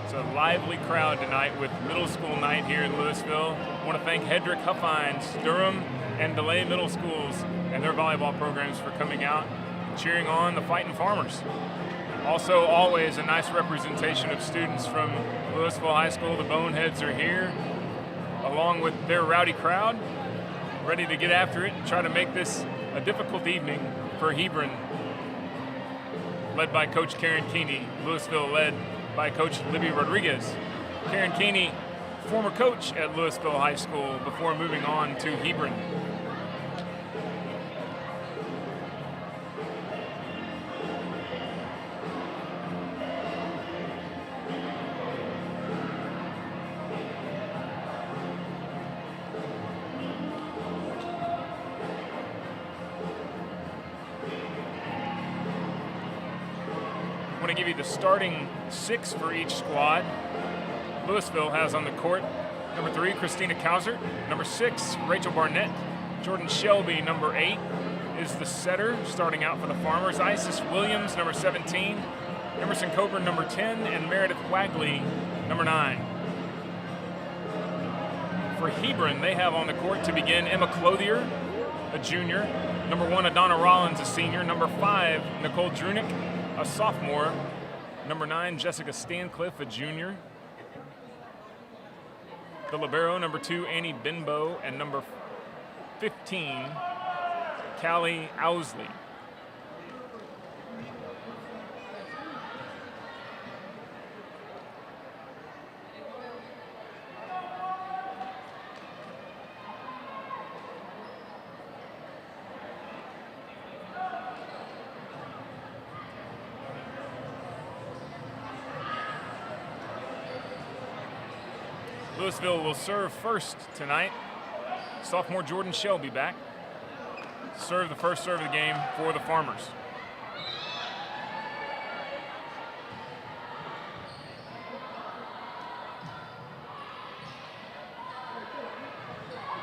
It's a lively crowd tonight with middle school night here in Louisville. I want to thank Hedrick Huffines, Durham, and DeLay Middle Schools and their volleyball programs for coming out and cheering on the Fightin' Farmers. Also, always a nice representation of students from Louisville High School. The Boneheads are here, along with their rowdy crowd, ready to get after it and try to make this a difficult evening for Hebron, led by Coach Karen Keeney. Louisville led by Coach Libby Rodriguez. Karen Keeney, former coach at Louisville High School before moving on to Hebron. I want to give you the starting 6 for each squad. Louisville has on the court number 3, Christina Kausert. Number 6, Rachel Barnett. Jordan Shelby, number 8, is the setter, starting out for the Farmers. Isis Williams, number 17. Emerson Coburn, number 10. And Meredith Wagley, number 9. For Hebron, they have on the court to begin Emma Clothier, a junior. Number 1, Adonna Rollins, a senior. Number 5, Nicole Drunick, a sophomore. Number 9, Jessica Stancliffe, a junior. The libero, number 2, Annie Benbow, and number 15, Callie Owsley. Louisville will serve first tonight. Sophomore Jordan Shelby back. Serve the first serve of the game for the Farmers.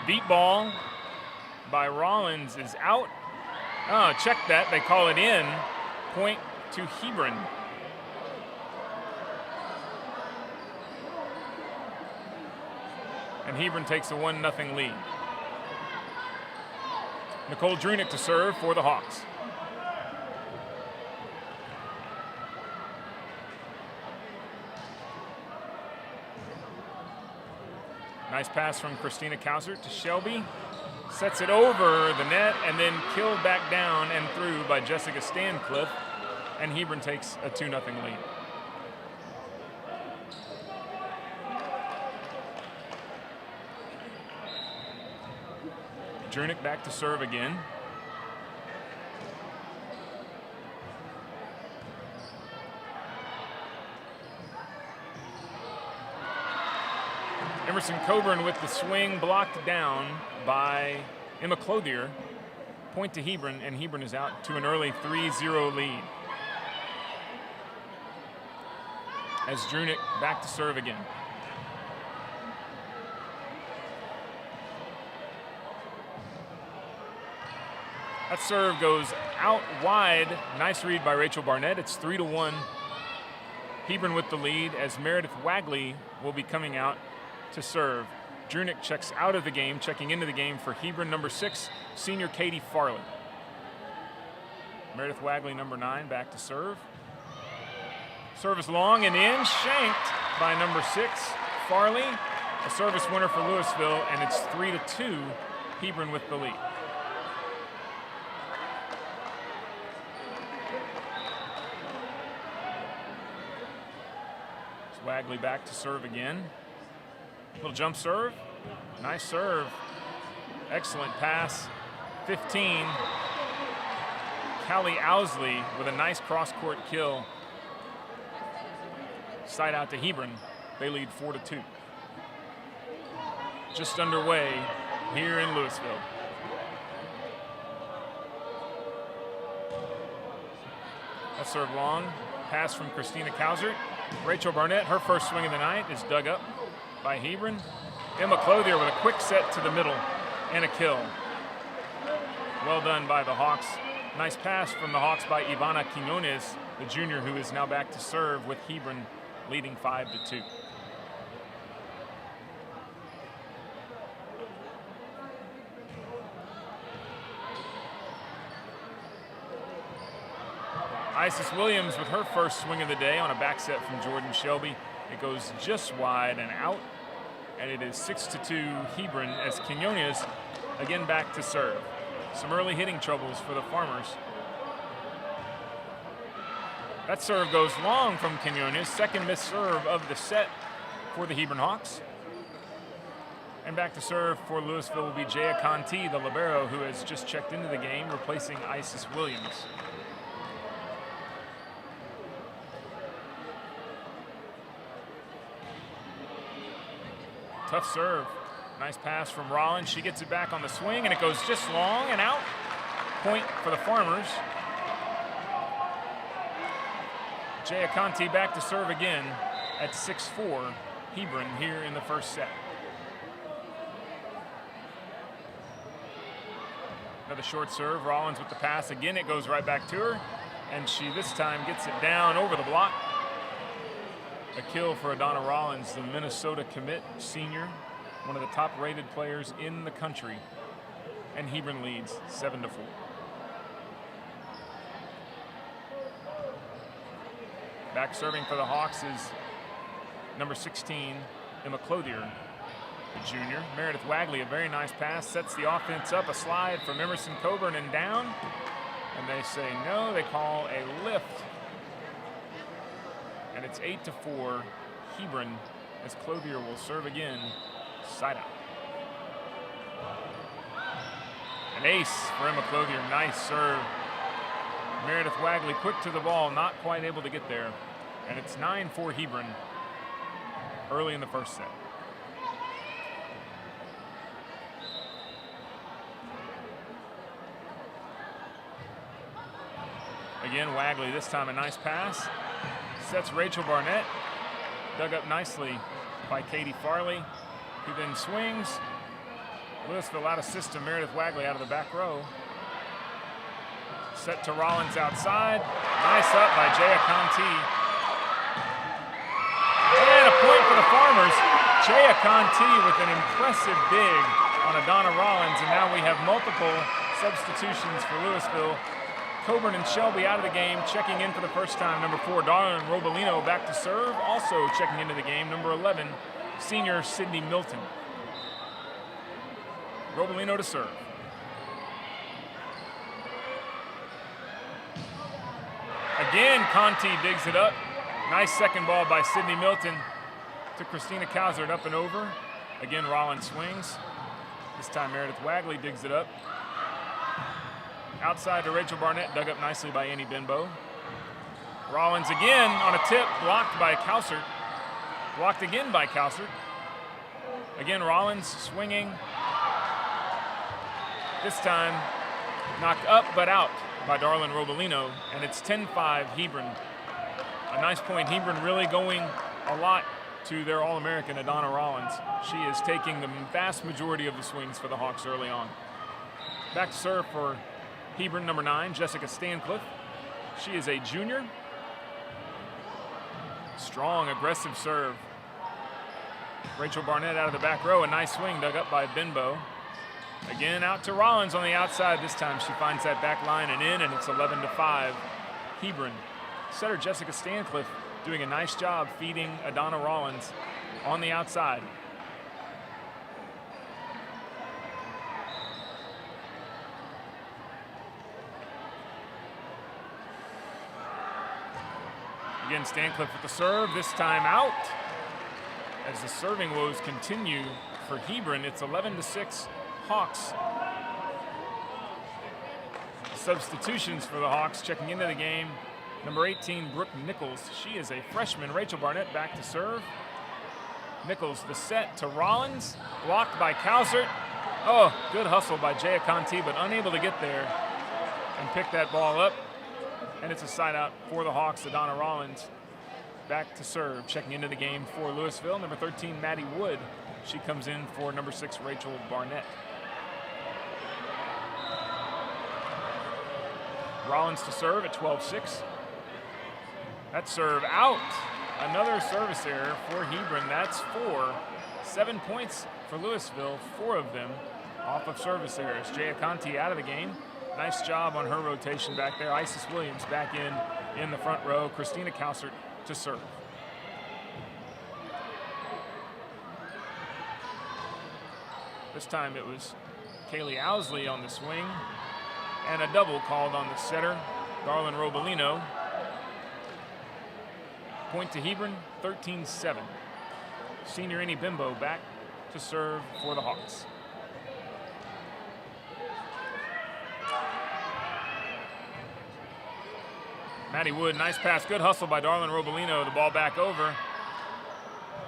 Deep ball by Rollins is out. Oh, check that, they call it in. Point to Hebron. And Hebron takes a 1-0 lead. Nicole Drunick to serve for the Hawks. Nice pass from Christina Kausert to Shelby. Sets it over the net and then killed back down and through by Jessica Stancliffe. And Hebron takes a 2-0 lead. Drunick back to serve again. Emerson Coburn with the swing, blocked down by Emma Clothier. Point to Hebron, and Hebron is out to an early 3-0 lead. As Drunick back to serve again. That serve goes out wide. Nice read by Rachel Barnett. It's 3-1. Hebron with the lead as Meredith Wagley will be coming out to serve. Drunick checks out of the game, checking into the game for Hebron, number 6, senior Katie Farley. Meredith Wagley, number 9, back to serve. Service long and in, shanked by number 6, Farley. A service winner for Louisville, and it's 3-2, Hebron with the lead. Wagley back to serve again. Little jump serve. Nice serve. Excellent pass. 15. Callie Owsley with a nice cross-court kill. Side out to Hebron. They lead 4-2. Just underway here in Louisville. That serve long. Pass from Christina Kausert. Rachel Barnett, her first swing of the night, is dug up by Hebron. Emma Clothier with a quick set to the middle and a kill. Well done by the Hawks. Nice pass from the Hawks by Ivana Quinones, the junior who is now back to serve with Hebron leading 5-2. Isis Williams with her first swing of the day on a back set from Jordan Shelby. It goes just wide and out, and it is 6-2 Hebron as Quinones again back to serve. Some early hitting troubles for the Farmers. That serve goes long from Quinones, second missed serve of the set for the Hebron Hawks. And back to serve for Louisville will be Jaya Conti, the libero, who has just checked into the game, replacing Isis Williams. Tough serve. Nice pass from Rollins. She gets it back on the swing, and it goes just long and out. Point for the Farmers. Jaya Conti back to serve again at 6-4 Hebron here in the first set. Another short serve. Rollins with the pass. Again, it goes right back to her, and she this time gets it down over the block. A kill for Adana Rollins, the Minnesota commit senior, one of the top-rated players in the country, and Hebron leads 7-4. Back serving for the Hawks is number 16, Emma Clothier, the junior. Meredith Wagley, a very nice pass, sets the offense up, a slide from Emerson Coburn and down, and they say no, they call a lift. And it's 8-4 Hebron as Clothier will serve again, side out. An ace for Emma Clothier, nice serve. Meredith Wagley quick to the ball, not quite able to get there. And it's 9-4 Hebron early in the first set. Again, Wagley, this time a nice pass. Sets Rachel Barnett, dug up nicely by Katie Farley, who then swings. Louisville out of system, Meredith Wagley out of the back row. Set to Rollins outside. Nice up by Jaya Conti. And a point for the Farmers. Jaya Conti with an impressive dig on Adana Rollins, and now we have multiple substitutions for Louisville. Coburn and Shelby out of the game, checking in for the first time. Number 4, Darlene Robolino back to serve. Also checking into the game, number 11, senior Sydney Milton. Robolino to serve. Again, Conti digs it up. Nice second ball by Sydney Milton to Christina Kausert up and over. Again, Rollins swings. This time Meredith Wagley digs it up. Outside to Rachel Barnett, dug up nicely by Annie Benbow. Rollins again on a tip, blocked by Kausert. Blocked again by Kausert. Again, Rollins swinging. This time knocked up but out by Darlene Robolino, and it's 10-5 Hebron. A nice point. Hebron really going a lot to their All-American Adana Rollins. She is taking the vast majority of the swings for the Hawks early on. Back to serve for Hebron, number 9, Jessica Stancliffe. She is a junior. Strong, aggressive serve. Rachel Barnett out of the back row, a nice swing dug up by Benbow. Again, out to Rollins on the outside. This time she finds that back line and in, and it's 11-5 Hebron. Setter Jessica Stancliffe doing a nice job feeding Adana Rollins on the outside. Again, Stancliffe with the serve, this time out. As the serving woes continue for Hebron, it's 11-6 Hawks. Substitutions for the Hawks checking into the game. Number 18, Brooke Nichols. She is a freshman. Rachel Barnett back to serve. Nichols the set to Rollins, blocked by Kausert. Oh, good hustle by Jaya Conti, but unable to get there and pick that ball up. And it's a side out for the Hawks. Adana Rollins back to serve, checking into the game for Louisville. Number 13, Maddie Wood. She comes in for number 6, Rachel Barnett. Rollins to serve at 12-6. That serve out Another service error for Hebron. That's 4. 7 points for Louisville, 4 of them off of service errors. Jaya Conti out of the game. Nice job on her rotation back there. Isis Williams back in the front row. Christina Kausert to serve. This time it was Kaylee Owsley on the swing, and a double called on the setter, Darlin Robolino. Point to Hebron, 13-7. Senior Annie Bimbo back to serve for the Hawks. Maddie Wood, nice pass, good hustle by Darlin Robolino. The ball back over.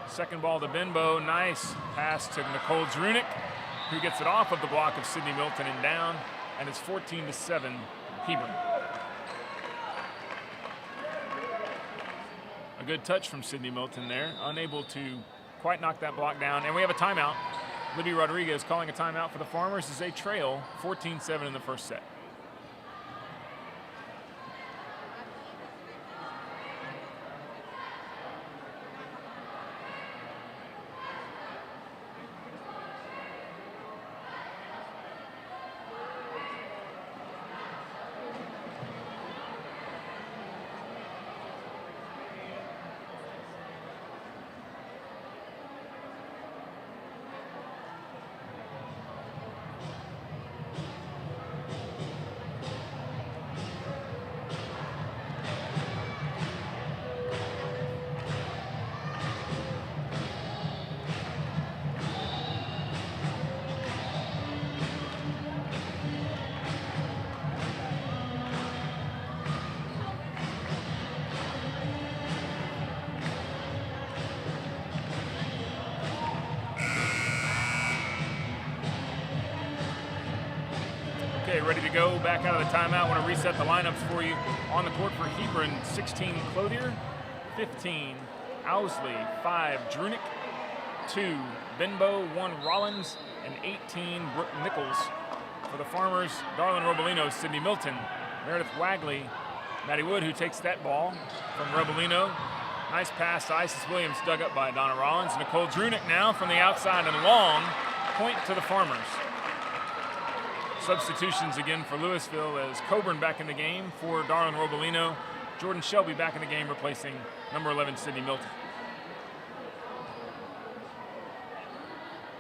Second ball to Bimbo, nice pass to Nicole Drunick, who gets it off of the block of Sydney Milton and down, and it's 14-7 Hebron. A good touch from Sydney Milton there, unable to quite knock that block down, and we have a timeout. Libby Rodriguez calling a timeout for the Farmers as they trail 14-7 in the first set. Okay, ready to go back out of the timeout. I want to reset the lineups for you. On the court for Hebron, 16 Clothier, 15 Owsley, 5 Drunick, 2 Benbow, 1 Rollins, and 18 Brooke Nichols. For the Farmers, Darlin Robolino, Sydney Milton, Meredith Wagley, Maddie Wood, who takes that ball from Robolino. Nice pass to Isis Williams, dug up by Donna Rollins. Nicole Drunick now from the outside and long, point to the Farmers. Substitutions again for Louisville as Coburn back in the game for Darlin Robolino. Jordan Shelby back in the game replacing number 11 Sydney Milton.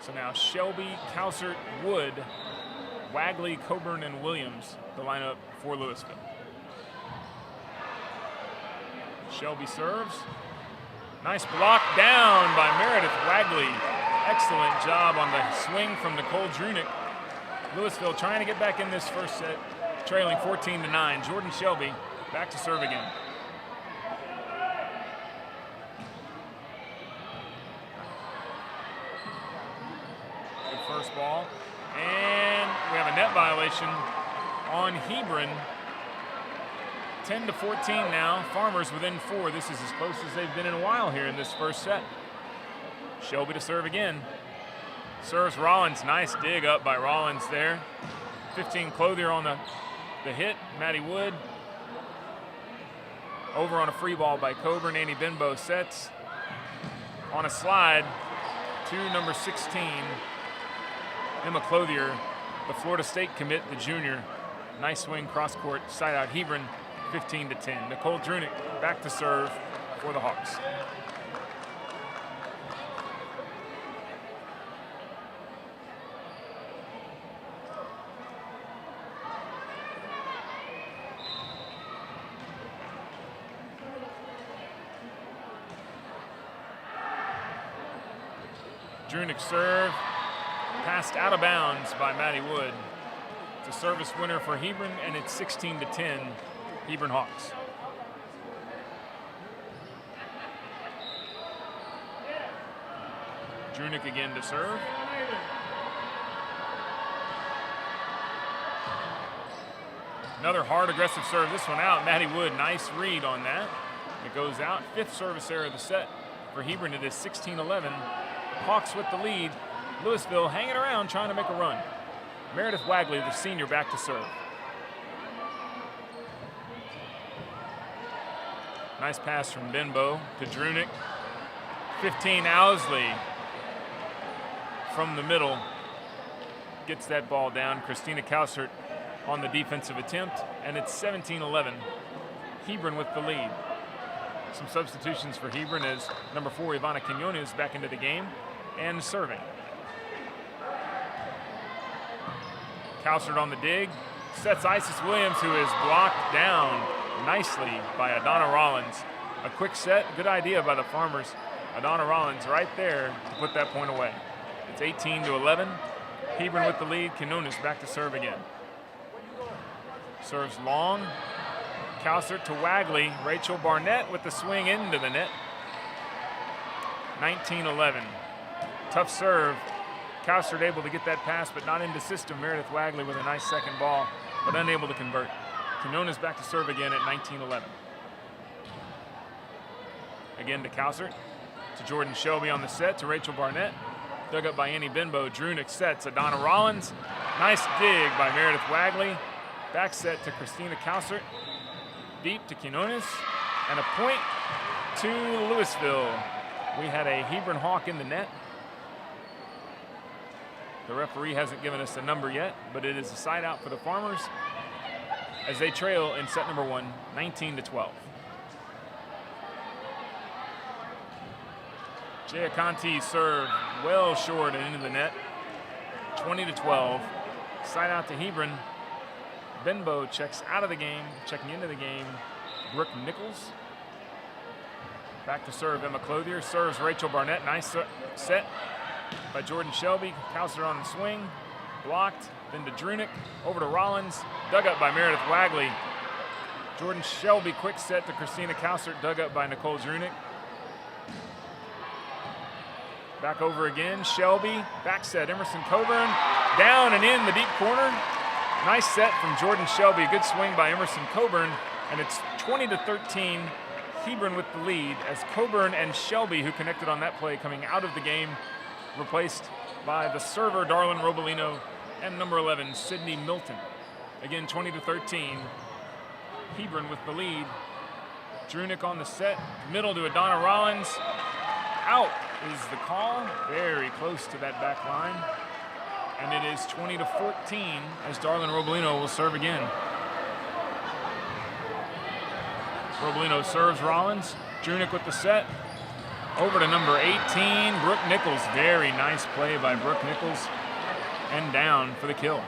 So now Shelby, Kausert, Wood, Wagley, Coburn, and Williams, the lineup for Louisville. Shelby serves. Nice block down by Meredith Wagley. Excellent job on the swing from Nicole Drunick. Louisville trying to get back in this first set, trailing 14-9. Jordan Shelby back to serve again. Good first ball. And we have a net violation on Hebron. 10-14 now. Farmers within 4. This is as close as they've been in a while here in this first set. Shelby to serve again. Serves Rollins, nice dig up by Rollins there. 15 Clothier on the hit, Maddie Wood. Over on a free ball by Coburn, Annie Benbow sets. On a slide to number 16, Emma Clothier, the Florida State commit, the junior. Nice swing, cross court, side out Hebron, 15-10. Nicole Drunick back to serve for the Hawks. Drunick serve, passed out of bounds by Maddie Wood. It's a service winner for Hebron, and it's 16-10, Hebron Hawks. Drunick again to serve. Another hard, aggressive serve. This one out. Maddie Wood, nice read on that. It goes out. 5th service error of the set for Hebron. It is 16-11. Hawks with the lead. Louisville hanging around trying to make a run. Meredith Wagley, the senior, back to serve. Nice pass from Benbow to Drunick. 15, Owsley from the middle gets that ball down. Christina Kausert on the defensive attempt, and it's 17-11. Hebron with the lead. Some substitutions for Hebron as number 4, Ivana Quinones, back into the game and serving. Kausert on the dig, sets Isis Williams, who is blocked down nicely by Adana Rollins. A quick set, good idea by the Farmers. Adana Rollins right there to put that point away. It's 18-11. Hebron with the lead. Quinones back to serve again. Serves long. Kausert to Wagley. Rachel Barnett with the swing into the net. 19-11. Tough serve. Kausert able to get that pass, but not into system. Meredith Wagley with a nice second ball, but unable to convert. Quinones back to serve again at 19-11. Again to Kausert. To Jordan Shelby on the set, to Rachel Barnett. Dug up by Annie Benbow. Drunick sets Adana Rollins. Nice dig by Meredith Wagley. Back set to Christina Kausert. Deep to Quinones. And a point to Louisville. We had a Hebron Hawk in the net. The referee hasn't given us a number yet, but it is a side out for the Farmers as they trail in set number 1, 19-12. Giaconti serve well short and into the net. 20-12. Side out to Hebron. Benbow checks out of the game, checking into the game. Brooke Nichols. Back to serve Emma Clothier. Serves Rachel Barnett. Nice set by Jordan Shelby. Kausert on the swing. Blocked. Then to Drunick. Over to Rollins. Dug up by Meredith Wagley. Jordan Shelby quick set to Christina Kausert. Dug up by Nicole Drunick. Back over again, Shelby, back set, Emerson Coburn, down and in the deep corner. Nice set from Jordan Shelby, good swing by Emerson Coburn, and it's 20-13, Hebron with the lead as Coburn and Shelby, who connected on that play, coming out of the game, replaced by the server, Darlin Robolino, and number 11, Sydney Milton. Again, 20-13, Hebron with the lead. Drunick on the set, middle to Adana Rollins. Out is the call, very close to that back line. And it is 20-14 as Darlin Robolino will serve again. Robolino serves Rollins. Drunick with the set. Over to number 18, Brooke Nichols. Very nice play by Brooke Nichols. And down for the kill.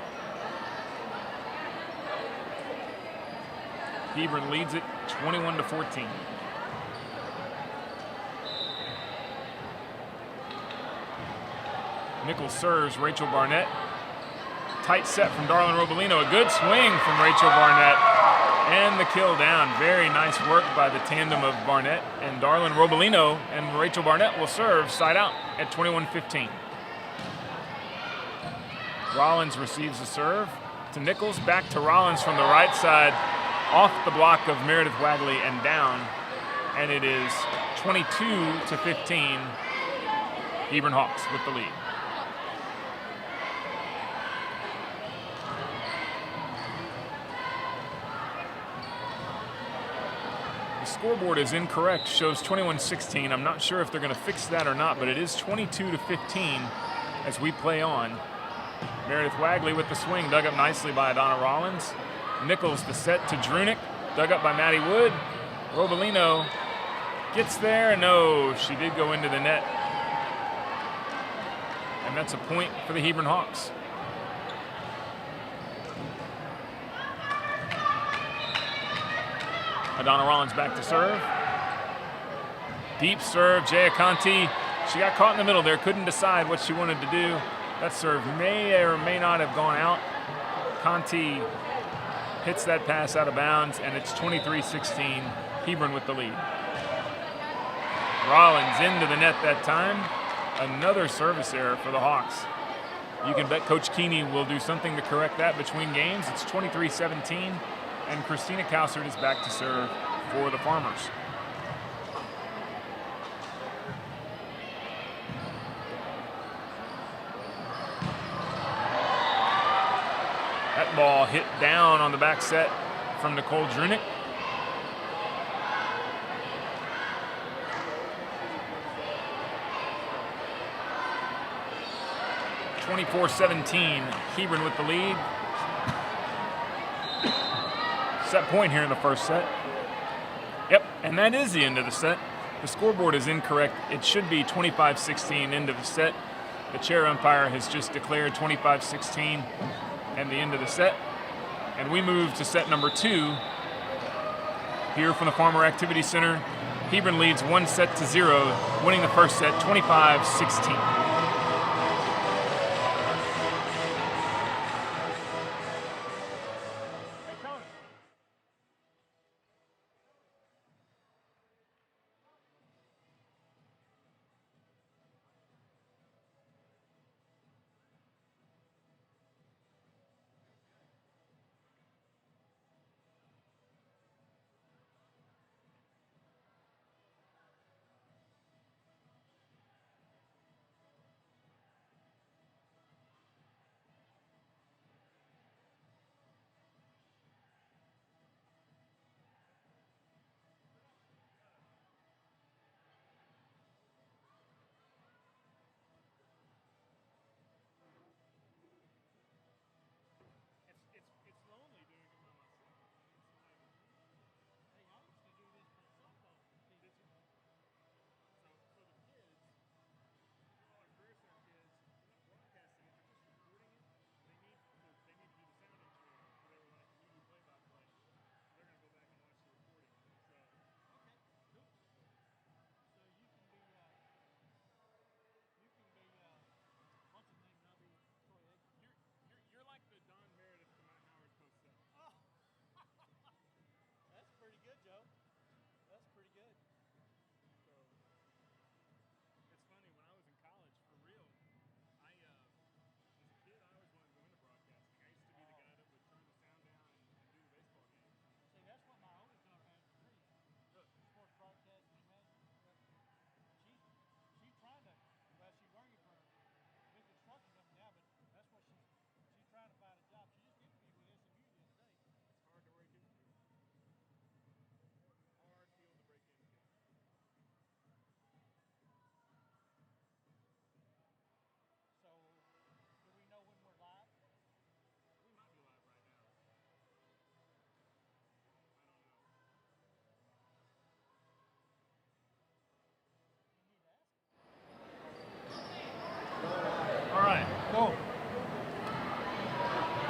Hebron leads it 21-14. Nichols serves Rachel Barnett. Tight set from Darlin Robolino. A good swing from Rachel Barnett. And the kill down. Very nice work by the tandem of Barnett and Darlin Robolino. And Rachel Barnett will serve side out at 21-15. Rollins receives the serve to Nichols. Back to Rollins from the right side. Off the block of Meredith Wagley and down. And it is 22-15. Hebron Hawks with the lead. Scoreboard is incorrect, shows 21-16. I'm not sure if they're going to fix that or not, but it is 22-15 as we play on. Meredith Wagley with the swing, dug up nicely by Adana Rollins. Nichols the set to Drunick, dug up by Maddie Wood. Robolino gets there, no, she did go into the net. And that's a point for the Hebron Hawks. Adana Rollins back to serve. Deep serve, Giaconti. She got caught in the middle there, couldn't decide what she wanted to do. That serve may or may not have gone out. Conti hits that pass out of bounds, and it's 23-16, Hebron with the lead. Rollins into the net that time. Another service error for the Hawks. You can bet Coach Keeney will do something to correct that between games. It's 23-17. And Christina Kausert is back to serve for the Farmers. That ball hit down on the back set from Nicole Drunick. 24-17, Hebron with the lead. Set point here in the first set. Yep, and that is the end of the set. The scoreboard is incorrect. It should be 25-16 end of the set. The chair umpire has just declared 25-16 and the end of the set. And we move to set number 2 here from the Farmer Activity Center. Hebron leads 1-0, winning the first set 25-16.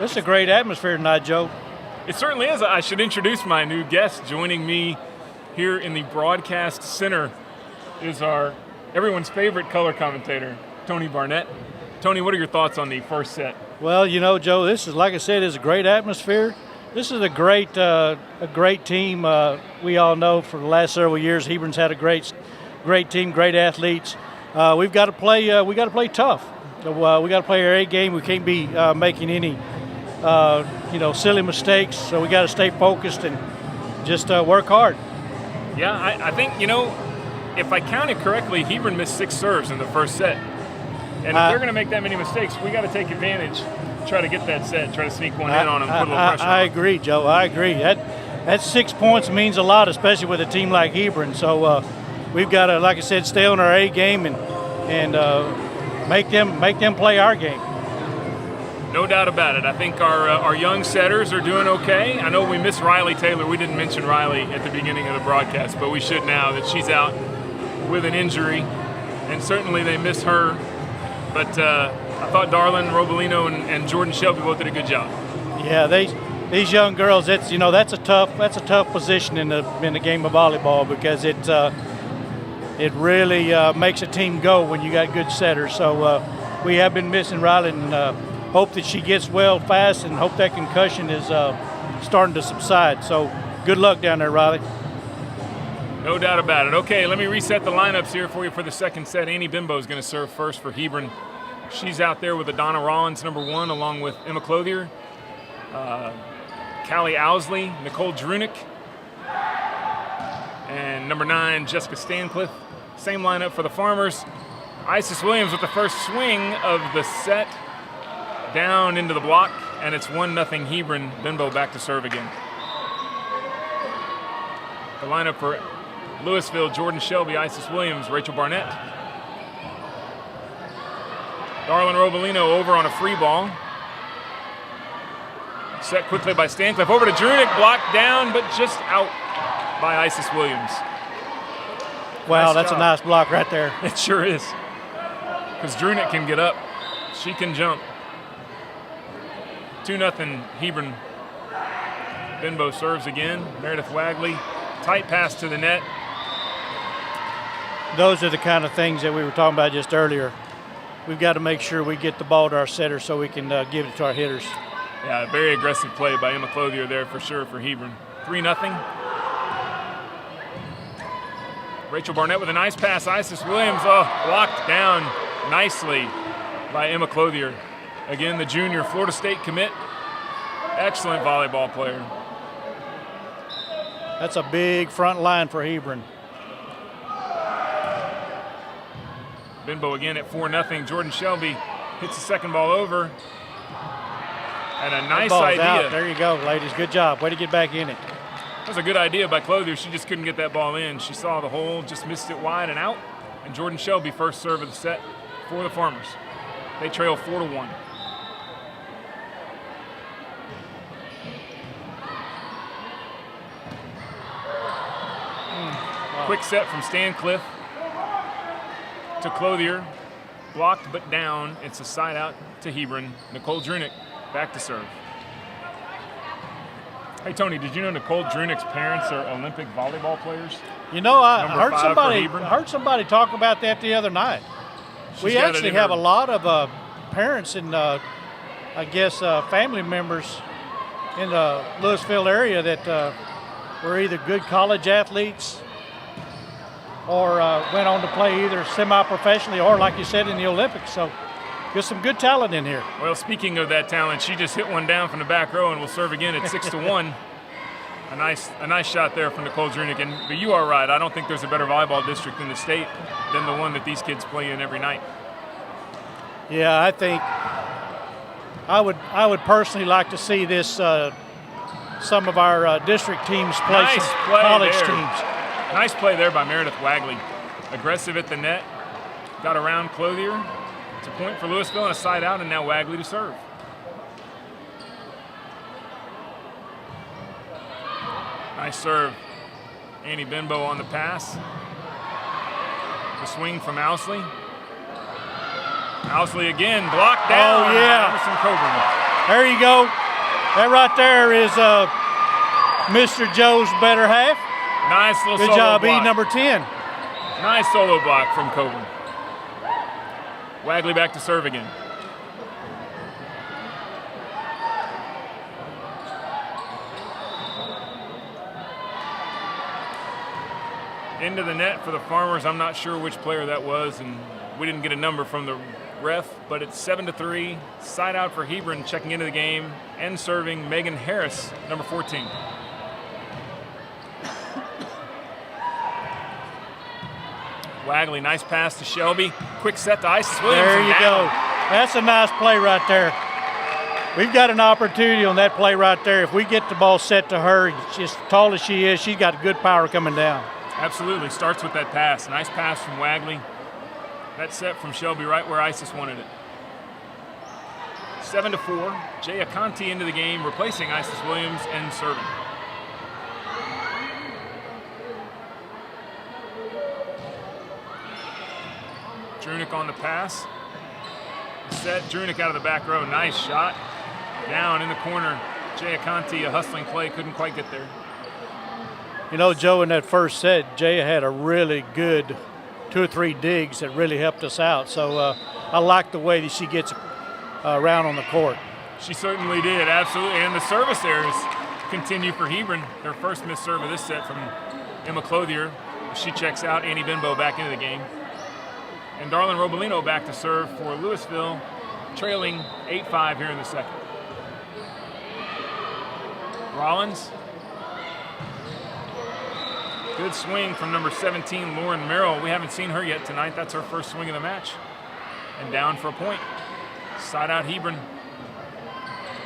This is a great atmosphere tonight, Joe. It certainly is. I should introduce my new guest. Joining me here in the broadcast center is everyone's favorite color commentator, Tony Barnett. Tony, what are your thoughts on the first set? Well, you know, Joe, this is, like I said, is a great atmosphere. This is a great team. We all know for the last several years, Hebron's had a great team, great athletes. We've got to play. We got to play tough. We got to play our A game. We can't be making any silly mistakes. So we got to stay focused and just work hard. Yeah, I think, if I counted correctly, Hebron missed 6 serves in the first set. And if they're going to make that many mistakes, we got to take advantage, try to get that set, try to sneak one in on them, put a little pressure on them. I agree, Joe. I agree. That 6 points means a lot, especially with a team like Hebron. So we've got to, like I said, stay on our A game and make them play our game. No doubt about it. I think our young setters are doing okay. I know we miss Riley Taylor. We didn't mention Riley at the beginning of the broadcast, but we should now that she's out with an injury, and certainly they miss her. But I thought Darlin Robolino and Jordan Shelby both did a good job. Yeah, these young girls. That's a tough position in the game of volleyball because it really makes a team go when you got good setters. So we have been missing Riley, and hope that she gets well fast, and hope that concussion is starting to subside. So good luck down there, Riley. No doubt about it. Okay, let me reset the lineups here for you for the second set. Annie Bimbo is going to serve first for Hebron. She's out there with Adonna Rollins, number 1, along with Emma Clothier, Callie Owsley, Nicole Drunick, and number 9, Jessica Stancliffe. Same lineup for the Farmers. Isis Williams with the first swing of the set, down into the block, and it's 1-0 Hebron. Bimbo back to serve again. The lineup for Louisville: Jordan Shelby, Isis Williams, Rachel Barnett. Darlin Robolino over on a free ball. Set quickly by Stancliffe. Over to Drunick, blocked down, but just out by Isis Williams. Wow, Nice that's job. a nice block right there. It sure is. Because Drunick can get up. She can jump. 2-0 Hebron. Benbow serves again. Meredith Wagley. Tight pass to the net. Those are the kind of things that we were talking about just earlier. We've got to make sure we get the ball to our setter so we can give it to our hitters. Yeah, very aggressive play by Emma Clothier there for sure for Hebron. 3-0. Rachel Barnett with a nice pass. Isis Williams blocked down nicely by Emma Clothier. Again, the junior Florida State commit. Excellent volleyball player. That's a big front line for Hebron. Benbow again at 4-0. Jordan Shelby hits the second ball over. And a nice Ball's idea. out. There you go, ladies. Good job. Way to get back in it. That was a good idea by Clothier. She just couldn't get that ball in. She saw the hole, just missed it wide and out. And Jordan Shelby first serve of the set for the Farmers. They trail 4-1. Quick set from Stancliffe to Clothier. Blocked but down. It's a side out to Hebron. Nicole Drunick back to serve. Hey Tony, did you know Nicole Drunick's parents are Olympic volleyball players? You know, I Number heard 5 somebody for Hebron. heard somebody talk about that the other night. We got it actually in have her- a lot of parents and I guess family members in the Louisville area that were either good college athletes or went on to play either semi-professionally or, like you said, in the Olympics. So there's some good talent in here. Well, speaking of that talent, she just hit one down from the back row and will serve again at 6-1. A nice shot there from Nicole Drunick. But you are right. I don't think there's a better volleyball district in the state than the one that these kids play in every night. Yeah, I think I would personally like to see this some of our district teams play Nice some play college there. teams. Nice play there by Meredith Wagley. Aggressive at the net. Got around Clothier. It's a point for Louisville and a side out, and now Wagley to serve. Nice serve. Annie Benbow on the pass. The swing from Ousley. Ousley again, blocked down. Oh, yeah. Emerson Coburn. There you go. That right there is Mr. Joe's better half. Nice little Good solo job, block. E number 10. Nice solo block from Coburn. Wagley back to serve again. Into the net for the Farmers. I'm not sure which player that was, and we didn't get a number from the ref, but it's 7-3. Side out for Hebron checking into the game and serving Megan Harris, number 14. Wagley, nice pass to Shelby. Quick set to Isis Williams. There and you down. go. That's a nice play right there. We've got an opportunity on that play right there. If we get the ball set to her, she's as tall as she is, she's got good power coming down. Absolutely. Starts with that pass. Nice pass from Wagley. That set from Shelby right where Isis wanted it. 7-4. Jay Aconti into the game, replacing Isis Williams and serving. Drunick on the pass. Set. Drunick out of the back row. Nice shot. Down in the corner. Jay Aconti, a hustling play, couldn't quite get there. You know, Joe, in that first set, Jay had a really good 2 or 3 digs that really helped us out. So I like the way that she gets around on the court. She certainly did, absolutely. And the service errors continue for Hebron. Their first missed serve of this set from Emma Clothier. She checks out. Annie Benbow back into the game. And Darlin Robolino back to serve for Louisville, trailing 8-5 here in the second. Rollins. Good swing from number 17, Lauren Merrill. We haven't seen her yet tonight. That's her first swing of the match. And down for a point. Side out Hebron.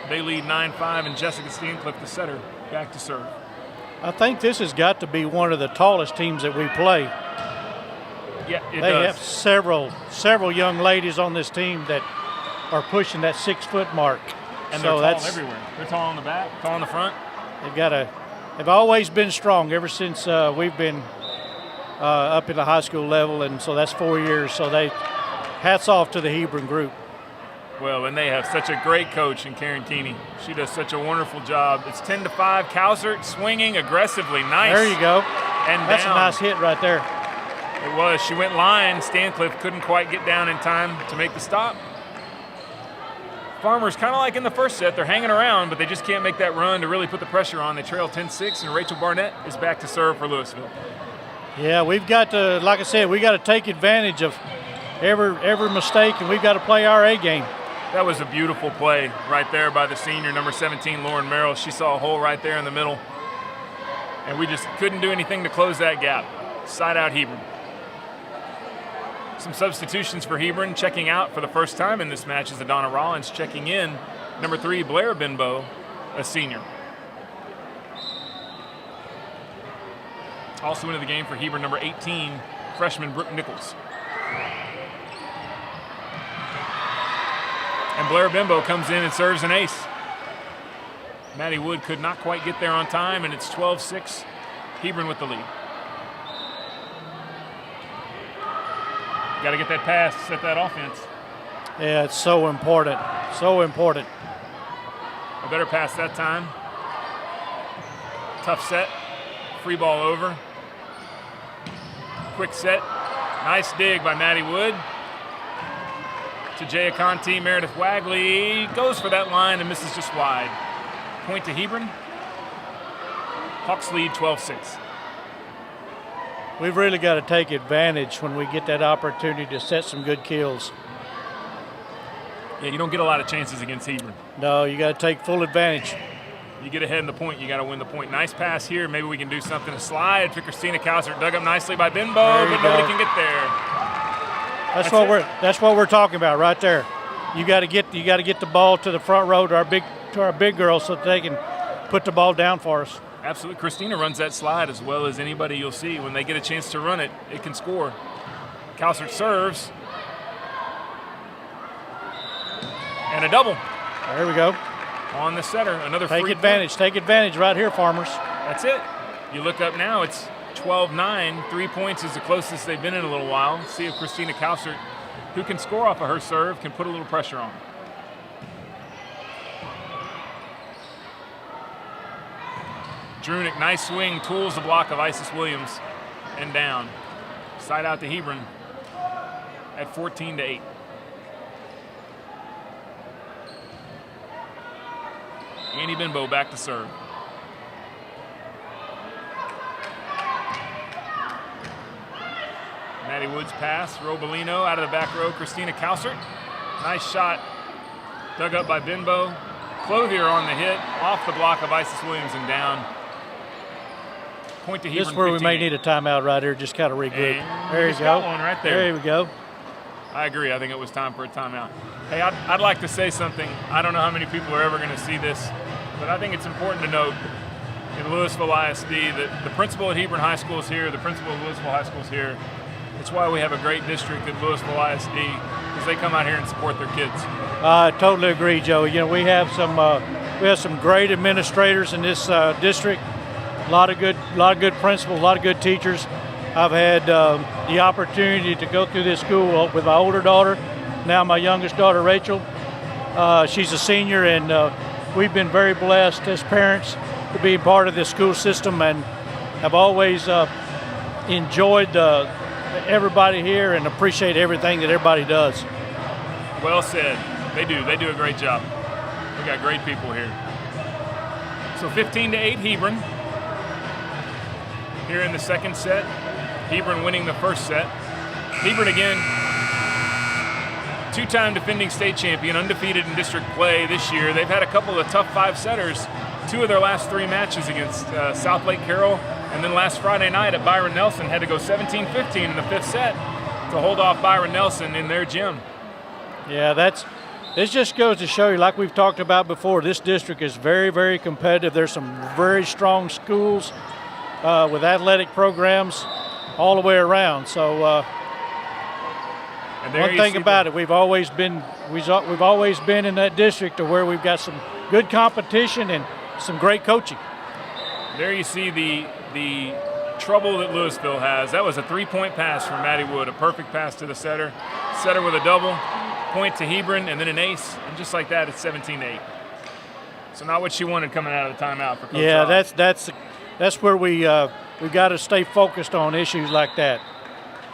They lead 9-5, and Jessica Steencliffe, the setter, back to serve. I think this has got to be one of the tallest teams that we play. Yeah, it They does. have several young ladies on this team that are pushing that 6 foot mark. And so they're tall everywhere. They're tall on the back, tall on the front. They've always been strong ever since we've been up at the high school level, and so that's 4 years. So hats off to the Hebron group. Well, and they have such a great coach in Karen Keeney. She does such a wonderful job. It's 10-5. Cowsert swinging aggressively. Nice. There you go. And that's down. a nice hit right there. It was. She went line. Stancliffe couldn't quite get down in time to make the stop. Farmers, kind of like in the first set, they're hanging around, but they just can't make that run to really put the pressure on. They trail 10-6, and Rachel Barnett is back to serve for Louisville. Yeah, we've got to, like I said, we got to take advantage of every mistake, and we've got to play our A game. That was a beautiful play right there by the senior, number 17, Lauren Merrill. She saw a hole right there in the middle, and we just couldn't do anything to close that gap. Side out Hebron. Some substitutions for Hebron. Checking out for the first time in this match is Adonna Rollins. Checking in, number 3, Blair Benbow, a senior. Also into the game for Hebron, number 18, freshman Brooke Nichols. And Blair Bimbo comes in and serves an ace. Maddie Wood could not quite get there on time, and it's 12-6, Hebron with the lead. Got to get that pass to set that offense. Yeah, it's so important, so important. A better pass that time. Tough set, free ball over. Quick set, nice dig by Maddie Wood. To Jaya Conti, Meredith Wagley goes for that line and misses just wide. Point to Hebron. Hawks lead 12-6. We've really got to take advantage when we get that opportunity to set some good kills. Yeah, you don't get a lot of chances against Hebron. No, you got to take full advantage. You get ahead in the point, you got to win the point. Nice pass here. Maybe we can do something. A slide to Christina Cowsert. Dug up nicely by Benbow, but nobody can get there. That's what we're talking about right there. You got to get the ball to the front row to our big girls so that they can put the ball down for us. Absolutely. Christina runs that slide as well as anybody you'll see. When they get a chance to run it, it can score. Cowsert serves. And a double. There we go. On the setter. Another free Take advantage. Take advantage right here, Farmers. That's it. You look up now, it's 12-9. 3 points is the closest they've been in a little while. See if Christina Cowsert, who can score off of her serve, can put a little pressure on. Drunick, nice swing, tools the block of Isis Williams, and down. Side out to Hebron at 14-8. Annie Benbow back to serve. Maddie Woods pass, Robolino out of the back row, Christina Cowsert. Nice shot, dug up by Benbow. Clothier on the hit, off the block of Isis Williams and down. Point to Hebron. This is where 15. we may need a timeout right here, just kind of regroup. And there you go. Got one right there. There we go. I agree. I think it was time for a timeout. Hey, I'd like to say something. I don't know how many people are ever going to see this, but I think it's important to note in Louisville ISD that the principal at Hebron High School is here, the principal of Louisville High School is here. It's why we have a great district at Louisville ISD, because they come out here and support their kids. I totally agree, Joe. You know, we have some great administrators in this district. A lot of good principals, a lot of good teachers. I've had the opportunity to go through this school with my older daughter, now my youngest daughter, Rachel. She's a senior, and we've been very blessed as parents to be part of this school system, and have always enjoyed everybody here and appreciate everything that everybody does. Well said. They do a great job. We got great people here. So 15-8 Hebron. Here in the second set, Hebron winning the first set. Hebron again, two-time defending state champion, undefeated in district play this year. They've had a couple of tough five-setters, 2 of their last 3 matches against South Lake Carroll, and then last Friday night at Byron Nelson had to go 17-15 in the 5th set to hold off Byron Nelson in their gym. Yeah, this just goes to show you, like we've talked about before, this district is very, very competitive. There's some very strong schools with athletic programs all the way around. So And there One you thing see about it, we've always been in that district to where we've got some good competition and some great coaching. There you see the trouble that Louisville has. That was a 3-point pass from Maddie Wood, a perfect pass to the setter. Setter with a double, point to Hebron, and then an ace. And just like that, it's 17-8. So not what she wanted coming out of the timeout for Coach Yeah, Rod. that's where we got to stay focused on issues like that.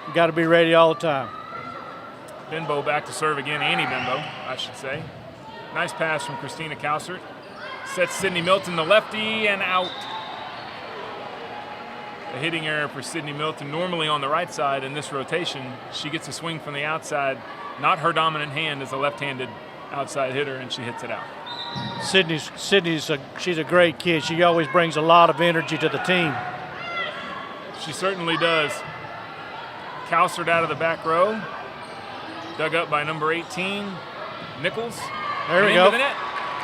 We got to be ready all the time. Benbow back to serve again, Annie Benbow, I should say. Nice pass from Christina Cowsert. Sets Sydney Milton, the lefty, and out. A hitting error for Sydney Milton, normally on the right side in this rotation. She gets a swing from the outside. Not her dominant hand as a left-handed outside hitter, and she hits it out. She's a great kid. She always brings a lot of energy to the team. She certainly does. Cowsert out of the back row. Dug up by number 18, Nichols. There we and go. Into the net.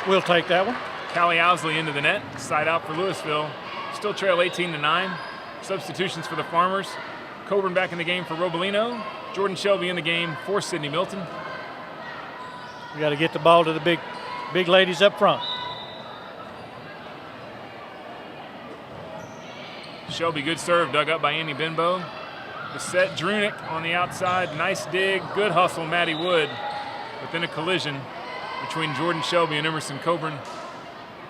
We'll take that one. Callie Owsley into the net. Side out for Louisville. Still trail 18-9. Substitutions for the Farmers. Coburn back in the game for Robolino. Jordan Shelby in the game for Sydney Milton. We got to get the ball to the big ladies up front. Shelby, good serve, dug up by Annie Benbow. Beset Drunick on the outside. Nice dig, good hustle, Maddie Wood. But then a collision between Jordan Shelby and Emerson Coburn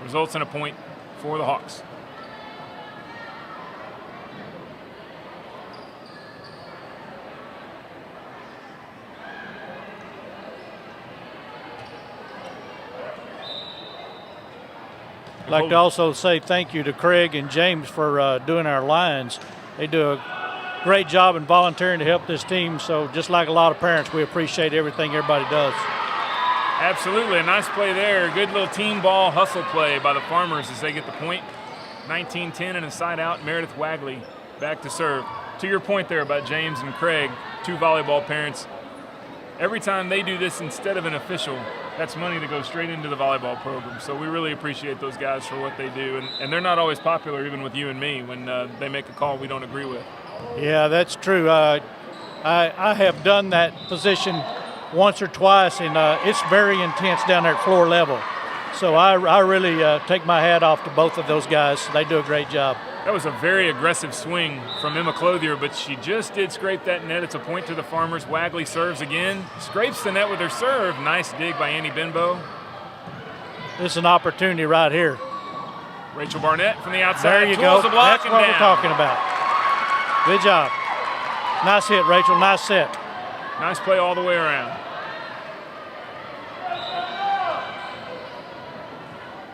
results in a point for the Hawks. I'd like to also say thank you to Craig and James for doing our lines. They do a great job in volunteering to help this team. So just like a lot of parents, we appreciate everything everybody does. Absolutely, a nice play there. Good little team ball hustle play by the Farmers as they get the point. 19-10 and a side out. Meredith Wagley back to serve. To your point there about James and Craig, two volleyball parents, every time they do this instead of an official, that's money that goes straight into the volleyball program. So we really appreciate those guys for what they do. And they're not always popular, even with you and me, when they make a call we don't agree with. Yeah, that's true. I have done that position once or twice, and it's very intense down there at floor level. So I really take my hat off to both of those guys. They do a great job. That was a very aggressive swing from Emma Clothier, but she just did scrape that net. It's a point to the Farmers. Wagley serves again. Scrapes the net with her serve. Nice dig by Annie Benbow. This is an opportunity right here. Rachel Barnett from the outside. There you go. The block That's what down. we're talking about. Good job. Nice hit, Rachel. Nice set. Nice play all the way around.